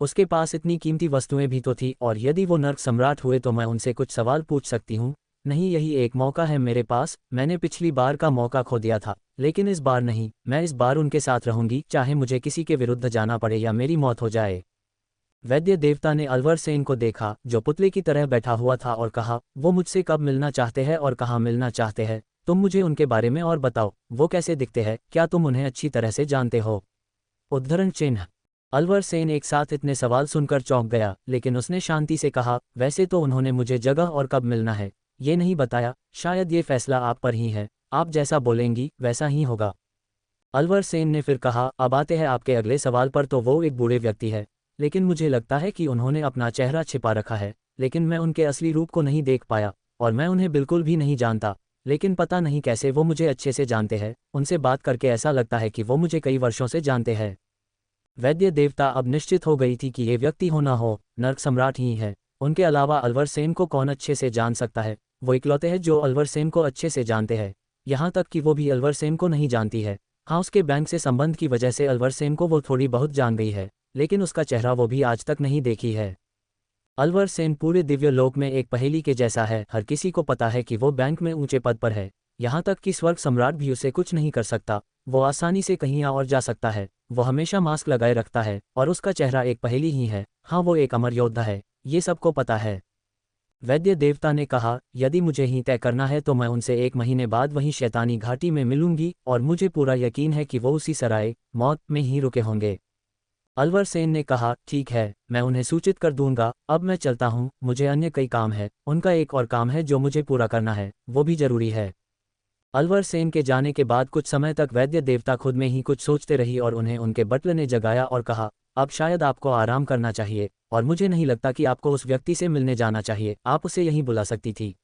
उसके पास इतनी कीमती वस्तुएं भी तो थी, और यदि वो नर्क सम्राट हुए तो मैं उनसे कुछ सवाल पूछ सकती हूँ। नहीं, यही एक मौका है मेरे पास। मैंने पिछली बार का मौका खो दिया था, लेकिन इस बार नहीं, मैं इस बार उनके साथ रहूंगी, चाहे मुझे किसी के विरुद्ध जाना पड़े या मेरी मौत हो जाए। वैद्य देवता ने अलवर सेन को देखा, जो पुतले की तरह बैठा हुआ था, और कहा, वो मुझसे कब मिलना चाहते हैं और कहाँ मिलना चाहते हैं? तुम मुझे उनके बारे में और बताओ, वो कैसे दिखते हैं? क्या तुम उन्हें अच्छी तरह से जानते हो? उद्धरण चिन्ह। अलवर सेन एक साथ इतने सवाल सुनकर चौंक गया, लेकिन उसने शांति से कहा, वैसे तो उन्होंने मुझे जगह और कब मिलना है ये नहीं बताया, शायद ये फैसला आप पर ही है, आप जैसा बोलेंगी वैसा ही होगा। अलवर सेन ने फिर कहा, अब आते हैं आपके अगले सवाल पर। तो वो एक बूढ़े व्यक्ति है, लेकिन मुझे लगता है कि उन्होंने अपना चेहरा छिपा रखा है, लेकिन मैं उनके असली रूप को नहीं देख पाया, और मैं उन्हें बिल्कुल भी नहीं जानता, लेकिन पता नहीं कैसे वो मुझे अच्छे से जानते हैं। उनसे बात करके ऐसा लगता है कि वो मुझे कई वर्षों से जानते हैं। वैद्य देवता अब निश्चित हो गई थी कि ये व्यक्ति हो ना हो, नर्क सम्राट ही है। उनके अलावा अलवर सेन को कौन अच्छे से जान सकता है? वो इकलौते हैं जो अलवर सेन को अच्छे से जानते हैं, यहाँ तक कि वो भी अलवर सेन को नहीं जानती है। हाँ, उसके बैंक से संबंध की वजह से अलवर सेन को वो थोड़ी बहुत जान गई है, लेकिन उसका चेहरा वो भी आज तक नहीं देखी है। अलवर सेन पूरे दिव्य लोक में एक पहेली के जैसा है। हर किसी को पता है कि वो बैंक में ऊंचे पद पर है, यहाँ तक कि स्वर्ग सम्राट भी उसे कुछ नहीं कर सकता। वो आसानी से कहीं और जा सकता है, वो हमेशा मास्क लगाए रखता है, और उसका चेहरा एक पहेली ही है। हाँ, वो एक अमर योद्धा है, ये सबको पता है। वैद्य देवता ने कहा, यदि मुझे ही तय करना है तो मैं उनसे 1 महीने बाद वहीं शैतानी घाटी में मिलूंगी और मुझे पूरा यकीन है कि वो उसी सराय मौत में ही रुके होंगे। अलवर सेन ने कहा, ठीक है, मैं उन्हें सूचित कर दूंगा। अब मैं चलता हूँ, मुझे अन्य कई काम है। उनका एक और काम है जो मुझे पूरा करना है, वो भी जरूरी है। अलवर सेन के जाने के बाद कुछ समय तक वैद्य देवता खुद में ही कुछ सोचते रही और उन्हें उनके बटलर ने जगाया और कहा, अब शायद आपको आराम करना चाहिए और मुझे नहीं लगता कि आपको उस व्यक्ति से मिलने जाना चाहिए, आप उसे यहीं बुला सकती थी।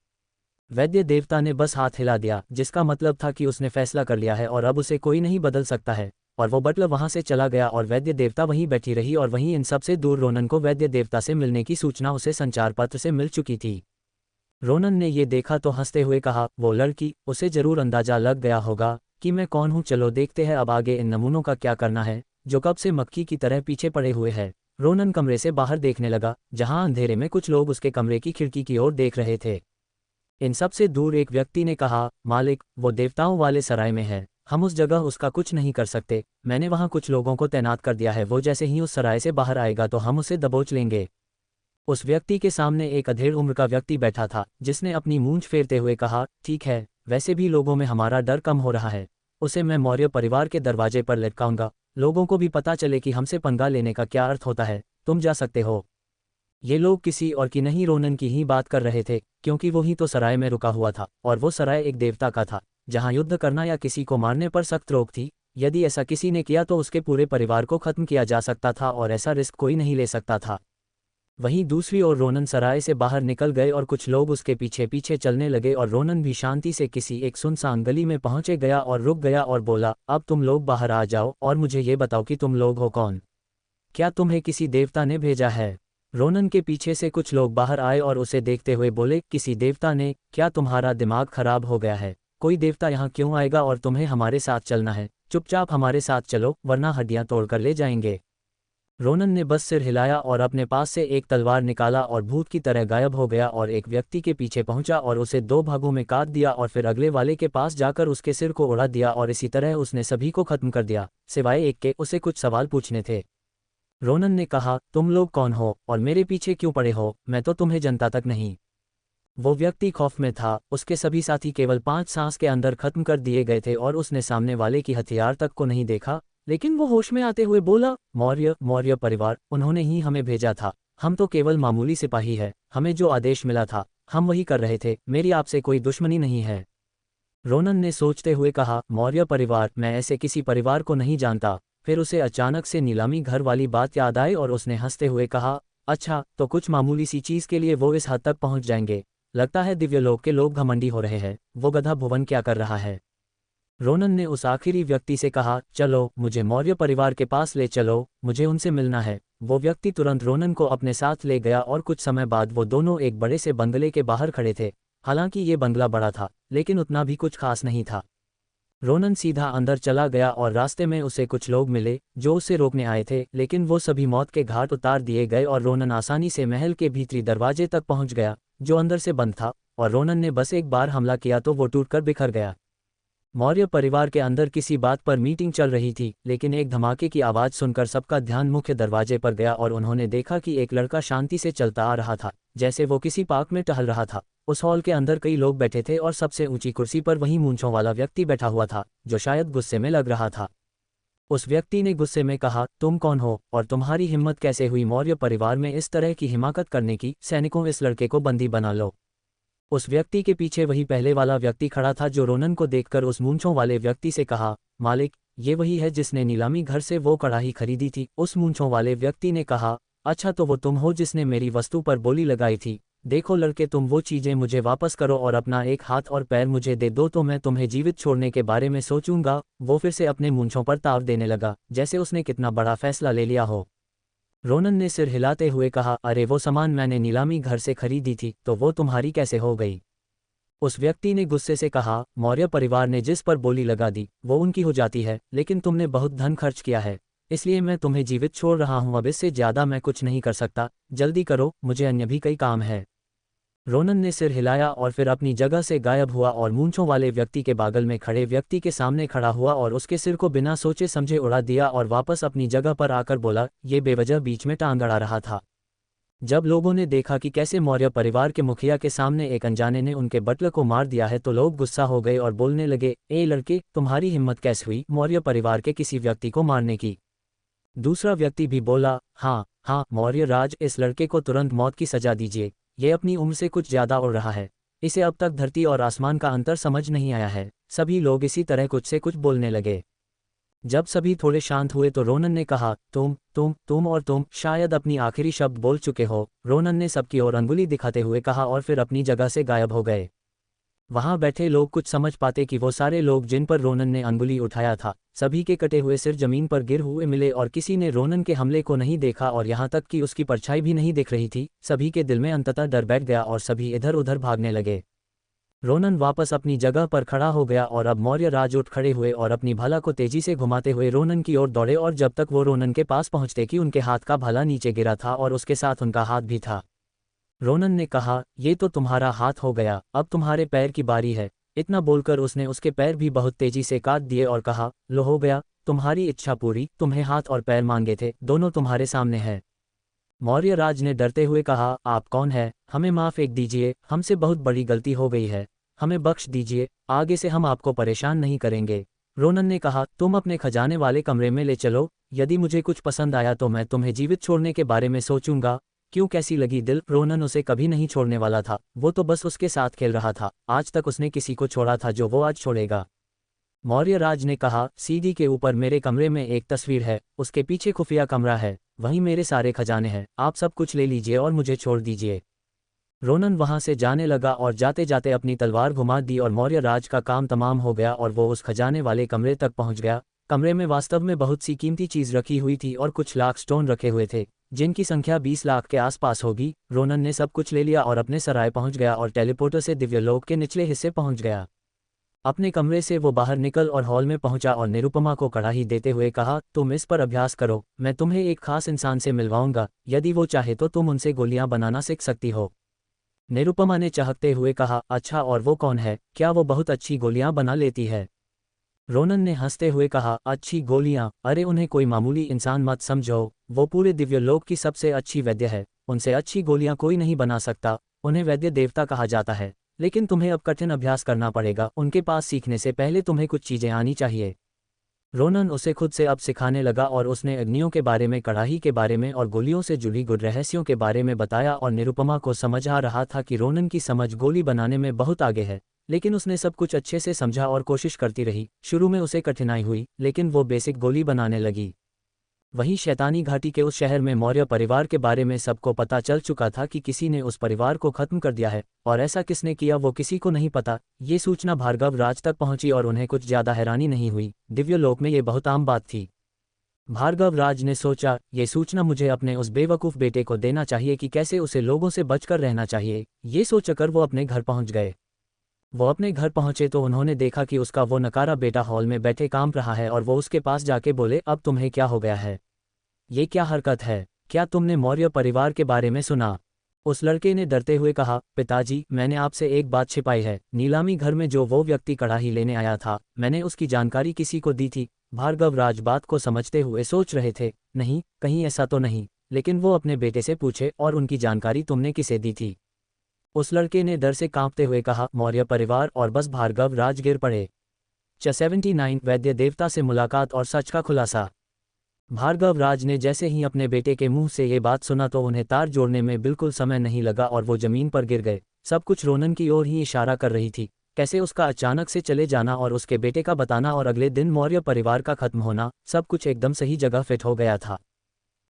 वैद्य देवता ने बस हाथ हिला दिया, जिसका मतलब था कि उसने फैसला कर लिया है और अब उसे कोई नहीं बदल सकता है। और वो बटलर वहां से चला गया और वैद्य देवता वहीं बैठी रही और वहीं इन सबसे दूर रोनन को वैद्य देवता से मिलने की सूचना उसे संचार पत्र से मिल चुकी थी। रोनन ने ये देखा तो हंसते हुए कहा, वो लड़की, उसे जरूर अंदाजा लग गया होगा कि मैं कौन हूँ। चलो देखते हैं अब आगे इन नमूनों का क्या करना है जो कब से मक्खी की तरह पीछे पड़े हुए हैं। रोनन कमरे से बाहर देखने लगा, जहां अंधेरे में कुछ लोग उसके कमरे की खिड़की की ओर देख रहे थे। इन सबसे दूर एक व्यक्ति ने कहा, मालिक, वो देवताओं वाले सराय में है, हम उस जगह उसका कुछ नहीं कर सकते। मैंने वहां कुछ लोगों को तैनात कर दिया है, वो जैसे ही उस सराय से बाहर आएगा तो हम उसे दबोच लेंगे। उस व्यक्ति के सामने एक अधेड़ उम्र का व्यक्ति बैठा था, जिसने अपनी मूंछ फेरते हुए कहा, ठीक है, वैसे भी लोगों में हमारा डर कम हो रहा है, उसे मैं मौर्य परिवार के दरवाजे पर लटकाऊंगा, लोगों को भी पता चले कि हमसे पंगा लेने का क्या अर्थ होता है। तुम जा सकते हो। ये लोग किसी और की नहीं रोनन की ही बात कर रहे थे, क्योंकि वो ही तो सराय में रुका हुआ था और वो सराय एक देवता का था, जहां युद्ध करना या किसी को मारने पर सख्त रोक थी। यदि ऐसा किसी ने किया तो उसके पूरे परिवार को खत्म किया जा सकता था और ऐसा रिस्क कोई नहीं ले सकता था। वहीं दूसरी ओर रोनन सराय से बाहर निकल गए और कुछ लोग उसके पीछे पीछे चलने लगे और रोनन भी शांति से किसी एक सुनसान गली में पहुंचे गया और रुक गया और बोला, अब तुम लोग बाहर आ जाओ और मुझे ये बताओ कि तुम लोग हो कौन? क्या तुम्हें किसी देवता ने भेजा है? रोनन के पीछे से कुछ लोग बाहर आए और उसे देखते हुए बोले, किसी देवता ने? क्या तुम्हारा दिमाग खराब हो गया है? कोई देवता यहाँ क्यों आएगा और तुम्हें हमारे साथ चलना है? चुपचाप हमारे साथ चलो, वरना हड्डियां तोड़कर ले जाएंगे। रोनन ने बस सिर हिलाया और अपने पास से एक तलवार निकाला और भूत की तरह गायब हो गया और एक व्यक्ति के पीछे पहुंचा और उसे 2 भागों में काट दिया और फिर अगले वाले के पास जाकर उसके सिर को उड़ा दिया और इसी तरह उसने सभी को खत्म कर दिया, सिवाय एक के। उसे कुछ सवाल पूछने थे। रोनन ने कहा, तुम लोग कौन हो और मेरे पीछे क्यों पड़े हो? मैं तो तुम्हें जनता तक नहीं। वो व्यक्ति खौफ में था, उसके सभी साथी केवल 5 सांस के अंदर खत्म कर दिए गए थे और उसने सामने वाले की हथियार तक को नहीं देखा। लेकिन वो होश में आते हुए बोला, मौर्य परिवार, उन्होंने ही हमें भेजा था, हम तो केवल मामूली सिपाही है, हमें जो आदेश मिला था हम वही कर रहे थे, मेरी आपसे कोई दुश्मनी नहीं है। रोनन ने सोचते हुए कहा, मौर्य परिवार, मैं ऐसे किसी परिवार को नहीं जानता। फिर उसे अचानक से नीलामी घर वाली बात याद आई और उसने हंसते हुए कहा, अच्छा, तो कुछ मामूली सी चीज के लिए वो इस हद तक पहुंच जाएंगे? लगता है दिव्यलोक के लोग घमंडी हो रहे हैं। वो गधा भुवन क्या कर रहा है? रोनन ने उस आखिरी व्यक्ति से कहा, चलो मुझे मौर्य परिवार के पास ले चलो, मुझे उनसे मिलना है। वो व्यक्ति तुरंत रोनन को अपने साथ ले गया और कुछ समय बाद वो दोनों एक बड़े से बंगले के बाहर खड़े थे। हालांकि ये बंगला बड़ा था, लेकिन उतना भी कुछ खास नहीं था। रोनन सीधा अंदर चला गया और रास्ते में उसे कुछ लोग मिले जो उसे रोकने आए थे, लेकिन वो सभी मौत के घाट उतार दिए गए और रोनन आसानी से महल के भीतरी दरवाजे तक पहुंच गया, जो अंदर से बंद था। और रोनन ने बस एक बार हमला किया तो वो टूटकर बिखर गया। मौर्य परिवार के अंदर किसी बात पर मीटिंग चल रही थी, लेकिन एक धमाके की आवाज़ सुनकर सबका ध्यान मुख्य दरवाजे पर गया और उन्होंने देखा कि एक लड़का शांति से चलता आ रहा था, जैसे वो किसी पार्क में टहल रहा था। उस हॉल के अंदर कई लोग बैठे थे और सबसे ऊंची कुर्सी पर वही मूंछों वाला व्यक्ति बैठा हुआ था, जो शायद गुस्से में लग रहा था। उस व्यक्ति ने गुस्से में कहा, तुम कौन हो और तुम्हारी हिम्मत कैसे हुई मौर्य परिवार में इस तरह की हिमाकत करने की? सैनिकों, इस लड़के को बंदी बना लो। उस व्यक्ति के पीछे वही पहले वाला व्यक्ति खड़ा था, जो रोनन को देखकर उस मूंछों वाले व्यक्ति से कहा, मालिक, ये वही है जिसने नीलामी घर से वो कड़ाही खरीदी थी। उस मूंछों वाले व्यक्ति ने कहा, अच्छा, तो वो तुम हो जिसने मेरी वस्तु पर बोली लगाई थी। देखो लड़के, तुम वो चीज़ें मुझे वापस करो और अपना एक हाथ और पैर मुझे दे दो तो मैं तुम्हें जीवित छोड़ने के बारे में सोचूंगा। वो फिर से अपने मूंछों पर ताव देने लगा, जैसे उसने कितना बड़ा फैसला ले लिया हो। रोनन ने सिर हिलाते हुए कहा, अरे वो सामान मैंने नीलामी घर से खरीदी थी, तो वो तुम्हारी कैसे हो गई? उस व्यक्ति ने गुस्से से कहा, मौर्य परिवार ने जिस पर बोली लगा दी वो उनकी हो जाती है, लेकिन तुमने बहुत धन खर्च किया है, इसलिए मैं तुम्हें जीवित छोड़ रहा हूं। अब इससे ज्यादा मैं कुछ नहीं कर सकता, जल्दी करो, मुझे अन्य भी कई काम है। रोनन ने सिर हिलाया और फिर अपनी जगह से गायब हुआ और मूंछों वाले व्यक्ति के बगल में खड़े व्यक्ति के सामने खड़ा हुआ और उसके सिर को बिना सोचे समझे उड़ा दिया और वापस अपनी जगह पर आकर बोला, ये बेवजह बीच में टांग अड़ा रहा था। जब लोगों ने देखा कि कैसे मौर्य परिवार के मुखिया के सामने एक अनजाने ने उनके बटलर को मार दिया है तो लोग गुस्सा हो गए और बोलने लगे, ए लड़के, तुम्हारी हिम्मत कैसे हुई मौर्य परिवार के किसी व्यक्ति को मारने की। दूसरा व्यक्ति भी बोला, हाँ हाँ मौर्य राज, इस लड़के को तुरंत मौत की सजा दीजिए, ये अपनी उम्र से कुछ ज्यादा उड़ रहा है, इसे अब तक धरती और आसमान का अंतर समझ नहीं आया है। सभी लोग इसी तरह कुछ से कुछ बोलने लगे। जब सभी थोड़े शांत हुए तो रोनन ने कहा, तुम और तुम शायद अपनी आखिरी शब्द बोल चुके हो। रोनन ने सबकी ओर अंगुली दिखाते हुए कहा और फिर अपनी जगह से गायब हो गए। वहां बैठे लोग कुछ समझ पाते कि वो सारे लोग जिन पर रोनन ने अंगुली उठाया था, सभी के कटे हुए सिर जमीन पर गिर हुए मिले और किसी ने रोनन के हमले को नहीं देखा और यहाँ तक कि उसकी परछाई भी नहीं दिख रही थी। सभी के दिल में अंततः डर बैठ गया और सभी इधर उधर भागने लगे। रोनन वापस अपनी जगह पर खड़ा हो गया और अब मौर्य राज उठ खड़े हुए और अपनी भाला को तेजी से घुमाते हुए रोनन की ओर दौड़े और जब तक वो रोनन के पास पहुंचते कि उनके हाथ का भाला नीचे गिरा था और उसके साथ उनका हाथ भी था। रोनन ने कहा, ये तो तुम्हारा हाथ हो गया, अब तुम्हारे पैर की बारी है। इतना बोलकर उसने उसके पैर भी बहुत तेजी से काट दिए और कहा, लो हो गया, तुम्हारी इच्छा पूरी, तुम्हें हाथ और पैर मांगे थे, दोनों तुम्हारे सामने है। मौर्य राज ने डरते हुए कहा, आप कौन है, हमें माफ एक दीजिए, हमसे बहुत बड़ी गलती हो गई है, हमें बख्श दीजिए, आगे से हम आपको परेशान नहीं करेंगे। रोनन ने कहा, तुम अपने खजाने वाले कमरे में ले चलो, यदि मुझे कुछ पसंद आया तो मैं तुम्हें जीवित छोड़ने के बारे में सोचूंगा। क्यों, कैसी लगी दिल? रोनन उसे कभी नहीं छोड़ने वाला था, वो तो बस उसके साथ खेल रहा था। आज तक उसने किसी को छोड़ा था जो वो आज छोड़ेगा। मौर्य राज ने कहा, सीढ़ी के ऊपर मेरे कमरे में एक तस्वीर है, उसके पीछे खुफिया कमरा है, वहीं मेरे सारे खजाने हैं, आप सब कुछ ले लीजिए और मुझे छोड़ दीजिए। रोनन वहां से जाने लगा और जाते जाते अपनी तलवार घुमा दी और मौर्य राज का काम तमाम हो गया और वो उस खजाने वाले कमरे तक पहुंच गया। कमरे में वास्तव में बहुत सी कीमती चीज रखी हुई थी और कुछ लाख स्टोन रखे हुए थे, जिनकी संख्या 20 लाख के आसपास होगी। रोनन ने सब कुछ ले लिया और अपने सराय पहुंच गया और टेलीपोर्टर से दिव्यलोक के निचले हिस्से पहुंच गया। अपने कमरे से वो बाहर निकल और हॉल में पहुंचा और निरुपमा को कड़ाही देते हुए कहा, तुम इस पर अभ्यास करो, मैं तुम्हें एक खास इंसान से मिलवाऊंगा, यदि वो चाहे तो तुम उनसे गोलियां बनाना सीख सकती हो। निरुपमा ने चाहते हुए कहा, अच्छा, और वो कौन है, क्या वो बहुत अच्छी गोलियां बना लेती है? रोनन ने हंसते हुए कहा, अच्छी गोलियां, अरे उन्हें कोई मामूली इंसान मत समझो, वो पूरे दिव्यलोक की सबसे अच्छी वैद्य है, उनसे अच्छी गोलियां कोई नहीं बना सकता, उन्हें वैद्य देवता कहा जाता है। लेकिन तुम्हें अब कठिन अभ्यास करना पड़ेगा, उनके पास सीखने से पहले तुम्हें कुछ चीजें आनी चाहिए। रोनन उसे खुद से अब सिखाने लगा और उसने अग्नियों के बारे में, कड़ाही के बारे में और गोलियों से जुड़ी गुड रहस्यों के बारे में बताया और निरुपमा को समझ आ रहा था कि रोनन की समझ गोली बनाने में बहुत आगे है। लेकिन उसने सब कुछ अच्छे से समझा और कोशिश करती रही। शुरू में उसे कठिनाई हुई, लेकिन वो बेसिक गोली बनाने लगी। वहीं शैतानी घाटी के उस शहर में मौर्य परिवार के बारे में सबको पता चल चुका था कि किसी ने उस परिवार को खत्म कर दिया है, और ऐसा किसने किया वो किसी को नहीं पता। ये सूचना भार्गव राज तक पहुंची और उन्हें कुछ ज्यादा हैरानी नहीं हुई, दिव्यलोक में ये बहुत आम बात थी। भार्गव राज ने सोचा, ये सूचना मुझे अपने उस बेवकूफ़ बेटे को देना चाहिए कि कैसे उसे लोगों से बचकर रहना चाहिए। ये सोचकर वो अपने घर पहुंच गए। वो अपने घर पहुंचे तो उन्होंने देखा कि उसका वो नकारा बेटा हॉल में बैठे कांप रहा है और वो उसके पास जाके बोले, अब तुम्हें क्या हो गया है? ये क्या हरकत है? क्या तुमने मौर्य परिवार के बारे में सुना? उस लड़के ने डरते हुए कहा, पिताजी, मैंने आपसे एक बात छिपाई है। नीलामी घर में जो वो व्यक्ति कड़ाही लेने आया था, मैंने उसकी जानकारी किसी को दी थी। भार्गव राज बात को समझते हुए सोच रहे थे, नहीं, कहीं ऐसा तो नहीं, लेकिन वो अपने बेटे से पूछे, और उनकी जानकारी तुमने किसे दी थी? उस लड़के ने डर से कांपते हुए कहा, मौर्य परिवार, और बस भार्गव राज गिर पड़े। 79 वैद्य देवता से मुलाकात और सच का खुलासा। भार्गव राज ने जैसे ही अपने बेटे के मुंह से ये बात सुना तो उन्हें तार जोड़ने में बिल्कुल समय नहीं लगा और वो जमीन पर गिर गए। सब कुछ रोनन की ओर ही इशारा कर रही थी, कैसे उसका अचानक से चले जाना और उसके बेटे का बताना और अगले दिन मौर्य परिवार का खत्म होना, सब कुछ एकदम सही जगह फिट हो गया था।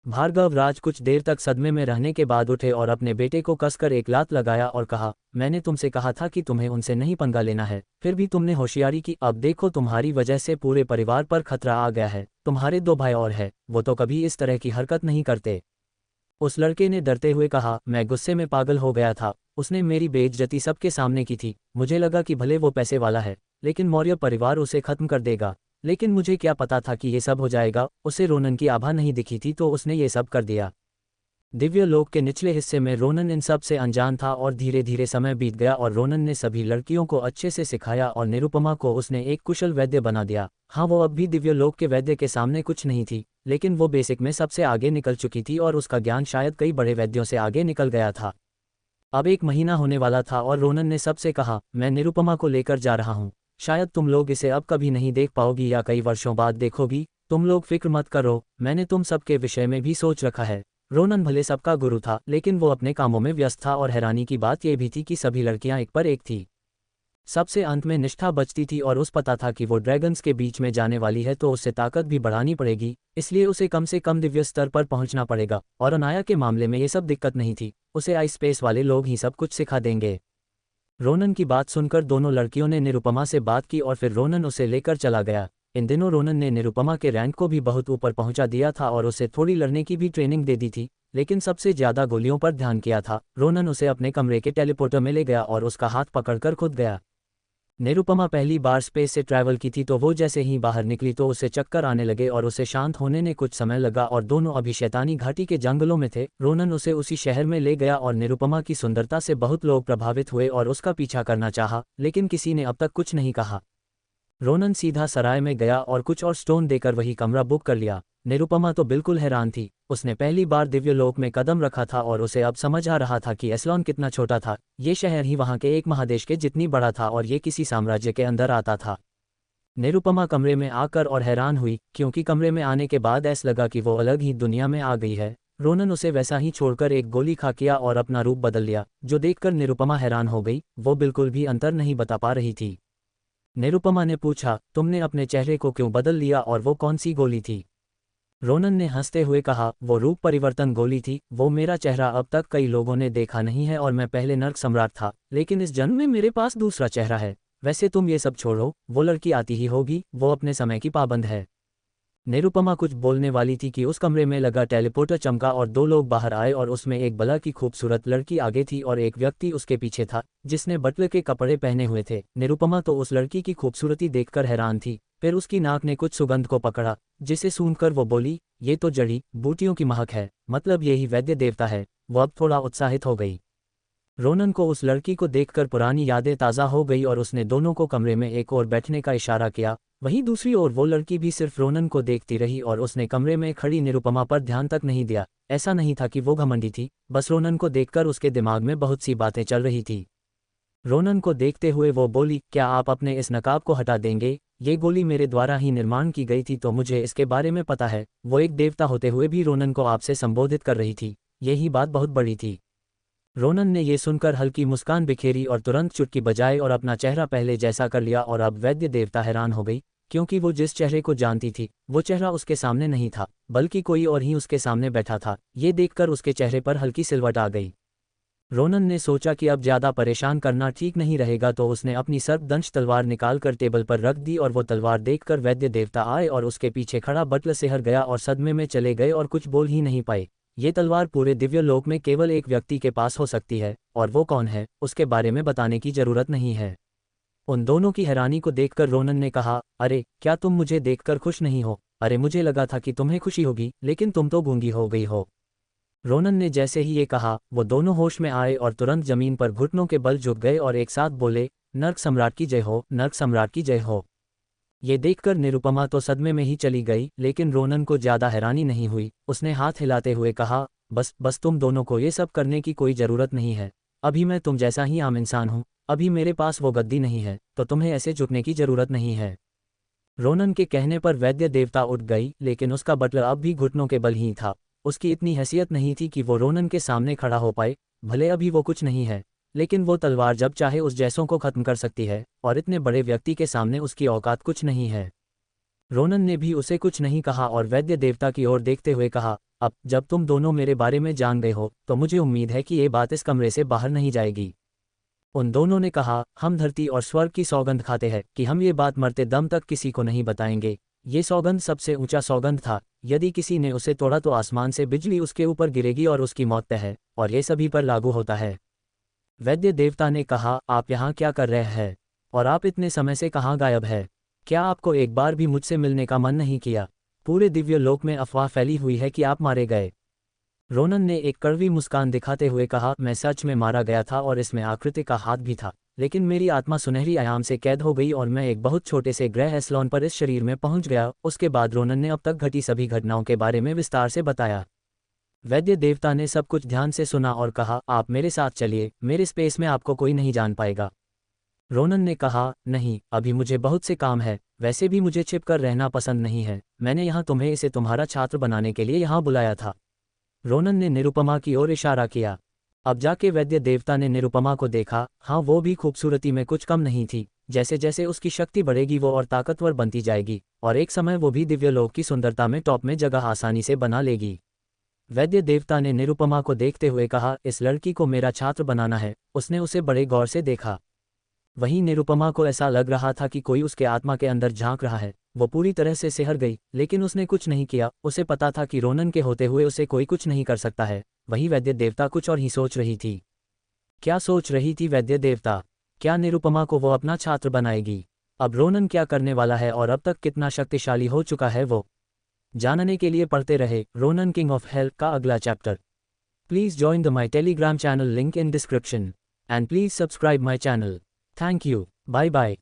भार्गव राज कुछ देर तक सदमे में रहने के बाद उठे और अपने बेटे को कसकर एक लात लगाया और कहा, मैंने तुमसे कहा था कि तुम्हें उनसे नहीं पंगा लेना है, फिर भी तुमने होशियारी की। अब देखो, तुम्हारी वजह से पूरे परिवार पर खतरा आ गया है। तुम्हारे 2 भाई और हैं, वो तो कभी इस तरह की हरकत नहीं करते। उस लड़के ने डरते हुए कहा, मैं गुस्से में पागल हो गया था, उसने मेरी बेइज्जती सबके सामने की थी। मुझे लगा कि भले वो पैसे वाला है, लेकिन मौर्य परिवार उसे खत्म कर देगा। लेकिन मुझे क्या पता था कि ये सब हो जाएगा। उसे रोनन की आभा नहीं दिखी थी तो उसने ये सब कर दिया। दिव्य लोक के निचले हिस्से में रोनन इन सब से अनजान था और धीरे धीरे समय बीत गया और रोनन ने सभी लड़कियों को अच्छे से सिखाया और निरुपमा को उसने एक कुशल वैद्य बना दिया। हाँ, वो अब भी दिव्य लोक के वैद्य के सामने कुछ नहीं थी, लेकिन वो बेसिक में सबसे आगे निकल चुकी थी और उसका ज्ञान शायद कई बड़े वैद्यों से आगे निकल गया था। अब 1 महीना होने वाला था और रोनन ने सबसे कहा, मैं निरुपमा को लेकर जा रहा हूँ। शायद तुम लोग इसे अब कभी नहीं देख पाओगी या कई वर्षों बाद देखोगी। तुम लोग फिक्र मत करो, मैंने तुम सबके विषय में भी सोच रखा है। रोनन भले सबका गुरु था, लेकिन वो अपने कामों में व्यस्त था और हैरानी की बात यह भी थी कि सभी लड़कियां एक पर एक थी। सबसे अंत में निष्ठा बचती थी और उस पता था कि वो ड्रैगन्स के बीच में जाने वाली है तो उससे ताकत भी बढ़ानी पड़ेगी, इसलिए उसे कम से कम दिव्य स्तर पर पहुंचना पड़ेगा। और अनाया के मामले में ये सब दिक्कत नहीं थी, उसे आइस स्पेस वाले लोग ही सब कुछ सिखा देंगे। रोनन की बात सुनकर दोनों लड़कियों ने निरुपमा से बात की और फिर रोनन उसे लेकर चला गया। इन दिनों रोनन ने निरुपमा के रैंक को भी बहुत ऊपर पहुंचा दिया था और उसे थोड़ी लड़ने की भी ट्रेनिंग दे दी थी, लेकिन सबसे ज्यादा गोलियों पर ध्यान किया था। रोनन उसे अपने कमरे के टेलीपोर्टर में ले गया और उसका हाथ पकड़कर खुद गया। निरुपमा पहली बार स्पेस से ट्रैवल की थी तो वो जैसे ही बाहर निकली तो उसे चक्कर आने लगे और उसे शांत होने में कुछ समय लगा और दोनों अभी शैतानी घाटी के जंगलों में थे। रोनन उसे उसी शहर में ले गया और निरुपमा की सुंदरता से बहुत लोग प्रभावित हुए और उसका पीछा करना चाहा, लेकिन किसी ने अब तक कुछ नहीं कहा। रोनन सीधा सराय में गया और कुछ और स्टोन देकर वही कमरा बुक कर लिया। निरुपमा तो बिल्कुल हैरान थी, उसने पहली बार दिव्यलोक में कदम रखा था और उसे अब समझ आ रहा था कि एस्लोन कितना छोटा था। ये शहर ही वहाँ के एक महादेश के जितनी बड़ा था और ये किसी साम्राज्य के अंदर आता था। निरुपमा कमरे में आकर और हैरान हुई, क्योंकि कमरे में आने के बाद ऐसा लगा कि वो अलग ही दुनिया में आ गई है। रोनन उसे वैसा ही छोड़कर एक गोली खा किया और अपना रूप बदल लिया, जो देखकर निरुपमा हैरान हो गई। वो बिल्कुल भी अंतर नहीं बता पा रही थी। निरुपमा ने पूछा, तुमने अपने चेहरे को क्यों बदल लिया और वो कौन सी गोली थी? रोनन ने हंसते हुए कहा, वो रूप परिवर्तन गोली थी। वो मेरा चेहरा अब तक कई लोगों ने देखा नहीं है और मैं पहले नर्क सम्राट था, लेकिन इस जन्म में मेरे पास दूसरा चेहरा है। वैसे तुम ये सब छोड़ो, वो लड़की आती ही होगी, वो अपने समय की पाबंद है। निरुपमा कुछ बोलने वाली थी कि उस कमरे में लगा टेलीपोर्टर चमका और दो लोग बाहर आए और उसमें एक बला की खूबसूरत लड़की आगे थी और एक व्यक्ति उसके पीछे था जिसने बटलर के कपड़े पहने हुए थे। निरुपमा तो उस लड़की की खूबसूरती देखकर हैरान थी, फिर उसकी नाक ने कुछ सुगंध को पकड़ा, जिसे सूंघकर वो बोली, ये तो जड़ी बूटियों की महक है, मतलब यही वैद्य देवता है। वो अब थोड़ा उत्साहित हो गई। रोनन को उस लड़की को देखकर पुरानी यादें ताज़ा हो गई और उसने दोनों को कमरे में एक और बैठने का इशारा किया। वहीं दूसरी ओर वो लड़की भी सिर्फ रोनन को देखती रही और उसने कमरे में खड़ी निरुपमा पर ध्यान तक नहीं दिया। ऐसा नहीं था कि वो घमंडी थी, बस रोनन को देखकर उसके दिमाग में बहुत सी बातें चल रही थी। रोनन को देखते हुए वो बोली, क्या आप अपने इस नकाब को हटा देंगे? ये गोली मेरे द्वारा ही निर्माण की गई थी तो मुझे इसके बारे में पता है। वो एक देवता होते हुए भी रोनन को आपसे संबोधित कर रही थी, यही बात बहुत बड़ी थी। रोनन ने ये सुनकर हल्की मुस्कान बिखेरी और तुरंत चुटकी बजाई और अपना चेहरा पहले जैसा कर लिया। और अब वैद्य देवता हैरान हो गई, क्योंकि वो जिस चेहरे को जानती थी वो चेहरा उसके सामने नहीं था, बल्कि कोई और ही उसके सामने बैठा था। ये देखकर उसके चेहरे पर हल्की सिलवट आ गई। रोनन ने सोचा कि अब ज्यादा परेशान करना ठीक नहीं रहेगा, तो उसने अपनी सर्पदंश तलवार निकालकर टेबल पर रख दी और वो तलवार देखकर वैद्य देवता आए और उसके पीछे खड़ा बटलर सिहर गया और सदमे में चले गए और कुछ बोल ही नहीं पाए। ये तलवार पूरे दिव्य लोक में केवल एक व्यक्ति के पास हो सकती है, और वो कौन है उसके बारे में बताने की जरूरत नहीं है। उन दोनों की हैरानी को देखकर रोनन ने कहा, अरे क्या तुम मुझे देखकर खुश नहीं हो? अरे मुझे लगा था कि तुम्हें खुशी होगी, लेकिन तुम तो गूंगी हो गई हो। रोनन ने जैसे ही ये कहा, वो दोनों होश में आए और तुरंत जमीन पर घुटनों के बल झुक गए और एक साथ बोले, नर्क सम्राट की जय हो, नर्क सम्राट की जय हो। ये देखकर निरुपमा तो सदमे में ही चली गई, लेकिन रोनन को ज्यादा हैरानी नहीं हुई। उसने हाथ हिलाते हुए कहा, बस तुम दोनों को ये सब करने की कोई जरूरत नहीं है। अभी मैं तुम जैसा ही आम इंसान हूँ, अभी मेरे पास वो गद्दी नहीं है, तो तुम्हें ऐसे झुकने की जरूरत नहीं है। रोनन के कहने पर वैद्य देवता उठ गई, लेकिन उसका बटलर अब भी घुटनों के बल ही था। उसकी इतनी हैसियत नहीं थी कि वो रोनन के सामने खड़ा हो पाए। भले अभी वो कुछ नहीं है, लेकिन वो तलवार जब चाहे उस जैसों को खत्म कर सकती है, और इतने बड़े व्यक्ति के सामने उसकी औकात कुछ नहीं है। रोनन ने भी उसे कुछ नहीं कहा और वैद्य देवता की ओर देखते हुए कहा, अब जब तुम दोनों मेरे बारे में जान गए हो तो मुझे उम्मीद है कि ये बात इस कमरे से बाहर नहीं जाएगी। उन दोनों ने कहा, हम धरती और स्वर्ग की सौगंध खाते हैं कि हम ये बात मरते दम तक किसी को नहीं बताएंगे। ये सौगंध सबसे ऊंचा सौगंध था, यदि किसी ने उसे तोड़ा तो आसमान से बिजली उसके ऊपर गिरेगी और उसकी मौत तय है, और ये सभी पर लागू होता है। वैद्य देवता ने कहा, आप यहाँ क्या कर रहे हैं? और आप इतने समय से कहाँ गायब है? क्या आपको एक बार भी मुझसे मिलने का मन नहीं किया? पूरे दिव्य लोक में अफवाह फैली हुई है कि आप मारे गए। रोनन ने एक कड़वी मुस्कान दिखाते हुए कहा, मैं सच में मारा गया था और इसमें आकृति का हाथ भी था, लेकिन मेरी आत्मा सुनहरी आयाम से कैद हो गई और मैं एक बहुत छोटे से ग्रह एस्लॉन पर इस शरीर में पहुंच गया। उसके बाद रोनन ने अब तक घटी सभी घटनाओं के बारे में विस्तार से बताया। वैद्य देवता ने सब कुछ ध्यान से सुना और कहा, आप मेरे साथ चलिए, मेरे स्पेस में आपको कोई नहीं जान पाएगा। रोनन ने कहा, नहीं, अभी मुझे बहुत से काम है, वैसे भी मुझे छिपकर रहना पसंद नहीं है, मैंने यहाँ तुम्हें इसे तुम्हारा छात्र बनाने के लिए यहाँ बुलाया था। रोनन ने निरुपमा की ओर इशारा किया। अब जाके वैद्य देवता ने निरुपमा को देखा। हाँ, वो भी खूबसूरती में कुछ कम नहीं थी। जैसे जैसे उसकी शक्ति बढ़ेगी वो और ताकतवर बनती जाएगी, और एक समय वो भी दिव्यलोक की सुंदरता में टॉप में जगह आसानी से बना लेगी। वैद्य देवता ने निरुपमा को देखते हुए कहा, इस लड़की को मेरा छात्र बनाना है। उसने उसे बड़े गौर से देखा। वहीं निरुपमा को ऐसा लग रहा था कि कोई उसके आत्मा के अंदर झांक रहा है। वो पूरी तरह से सिहर गई, लेकिन उसने कुछ नहीं किया। उसे पता था कि रोनन के होते हुए उसे कोई कुछ नहीं कर सकता है। वहीं वैद्य देवता कुछ और ही सोच रही थी। क्या सोच रही थी वैद्य देवता? क्या निरुपमा को वो अपना छात्र बनाएगी? अब रोनन क्या करने वाला है और अब तक कितना शक्तिशाली हो चुका है वो जानने के लिए पढ़ते रहे रोनन किंग ऑफ हेल का अगला चैप्टर। Please join the my Telegram channel, link in description, and please subscribe my channel. Thank you. Bye bye.